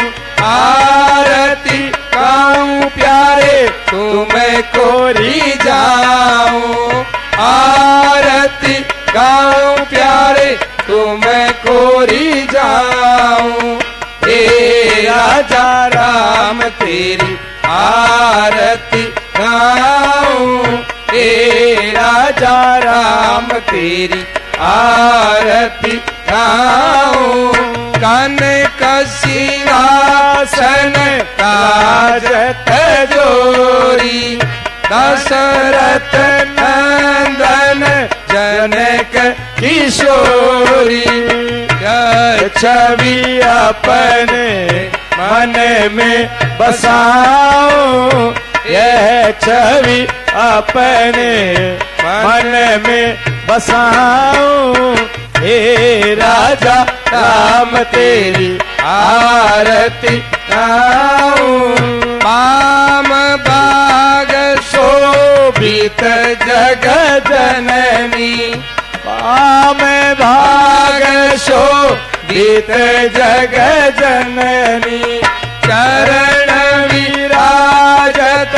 आरती गाऊं प्यारे तुम्हें कोरी जाऊं, आरती गाऊं प्यारे तुम्हें कोरी जाऊं, हे राजा राम तेरी आरती गाऊं, हे राजा राम तेरी आरती गाऊं। कनक सिंहासन काजत जोरी, दशरथ नंदन जनक किशोरी, छवि अपने मन में बसाऊं, यह छवि अपने मन में बसाऊं, हे राजा राम तेरी आरती गाऊं। पाम बाग शोभित जग जननी, पाम भाग शोभित जग जननी, चरण विराजत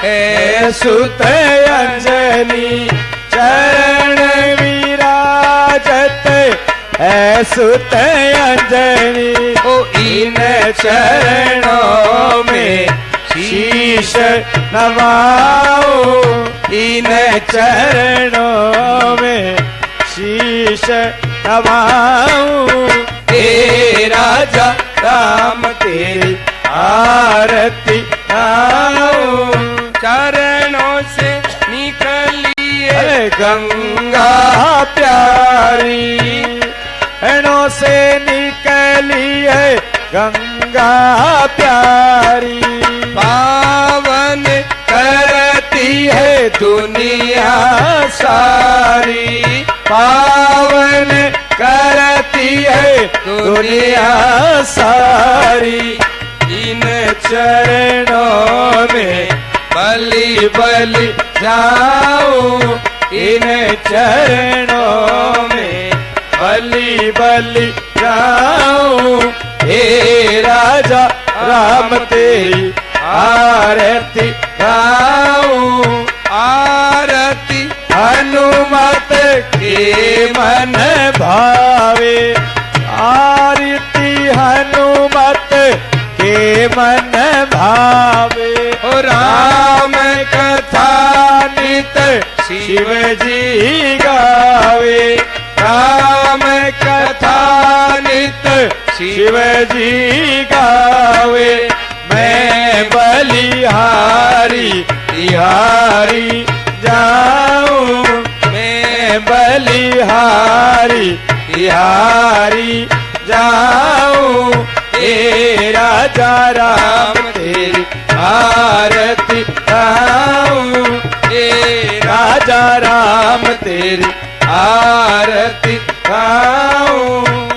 है सुत अंजनी, चरण विराजत है सुत अंजनी, ओ इन चरणों में शीश नवाऊं, इन चरणों में शीश नवाऊं, हे राजा राम तेरी आरती गाऊं। चरणों से निकलिए गंगा प्यारी, चरणों से निकली है गंगा प्यारी, पावन करती है दुनिया सारी, पावन करती है दुनिया सारी, इन चरणों में बलि बलि जाऊं, इन चरणों में बलि बलि जाऊं, हे राजा राम तेरी आरती गाऊं। आरती हनुमत के मन भावे, आरती हनुमत के मन भावे, ओ राम कथा नित शिव जी गावे, राम कथा नित शिव जी गावे, मैं बलिहारी तिहारी जाऊं, मैं बलिहारी तिहारी जाऊं, हे राजा राम तेरी आरती गाऊं, हे राजा राम तेरी आरती गाऊं।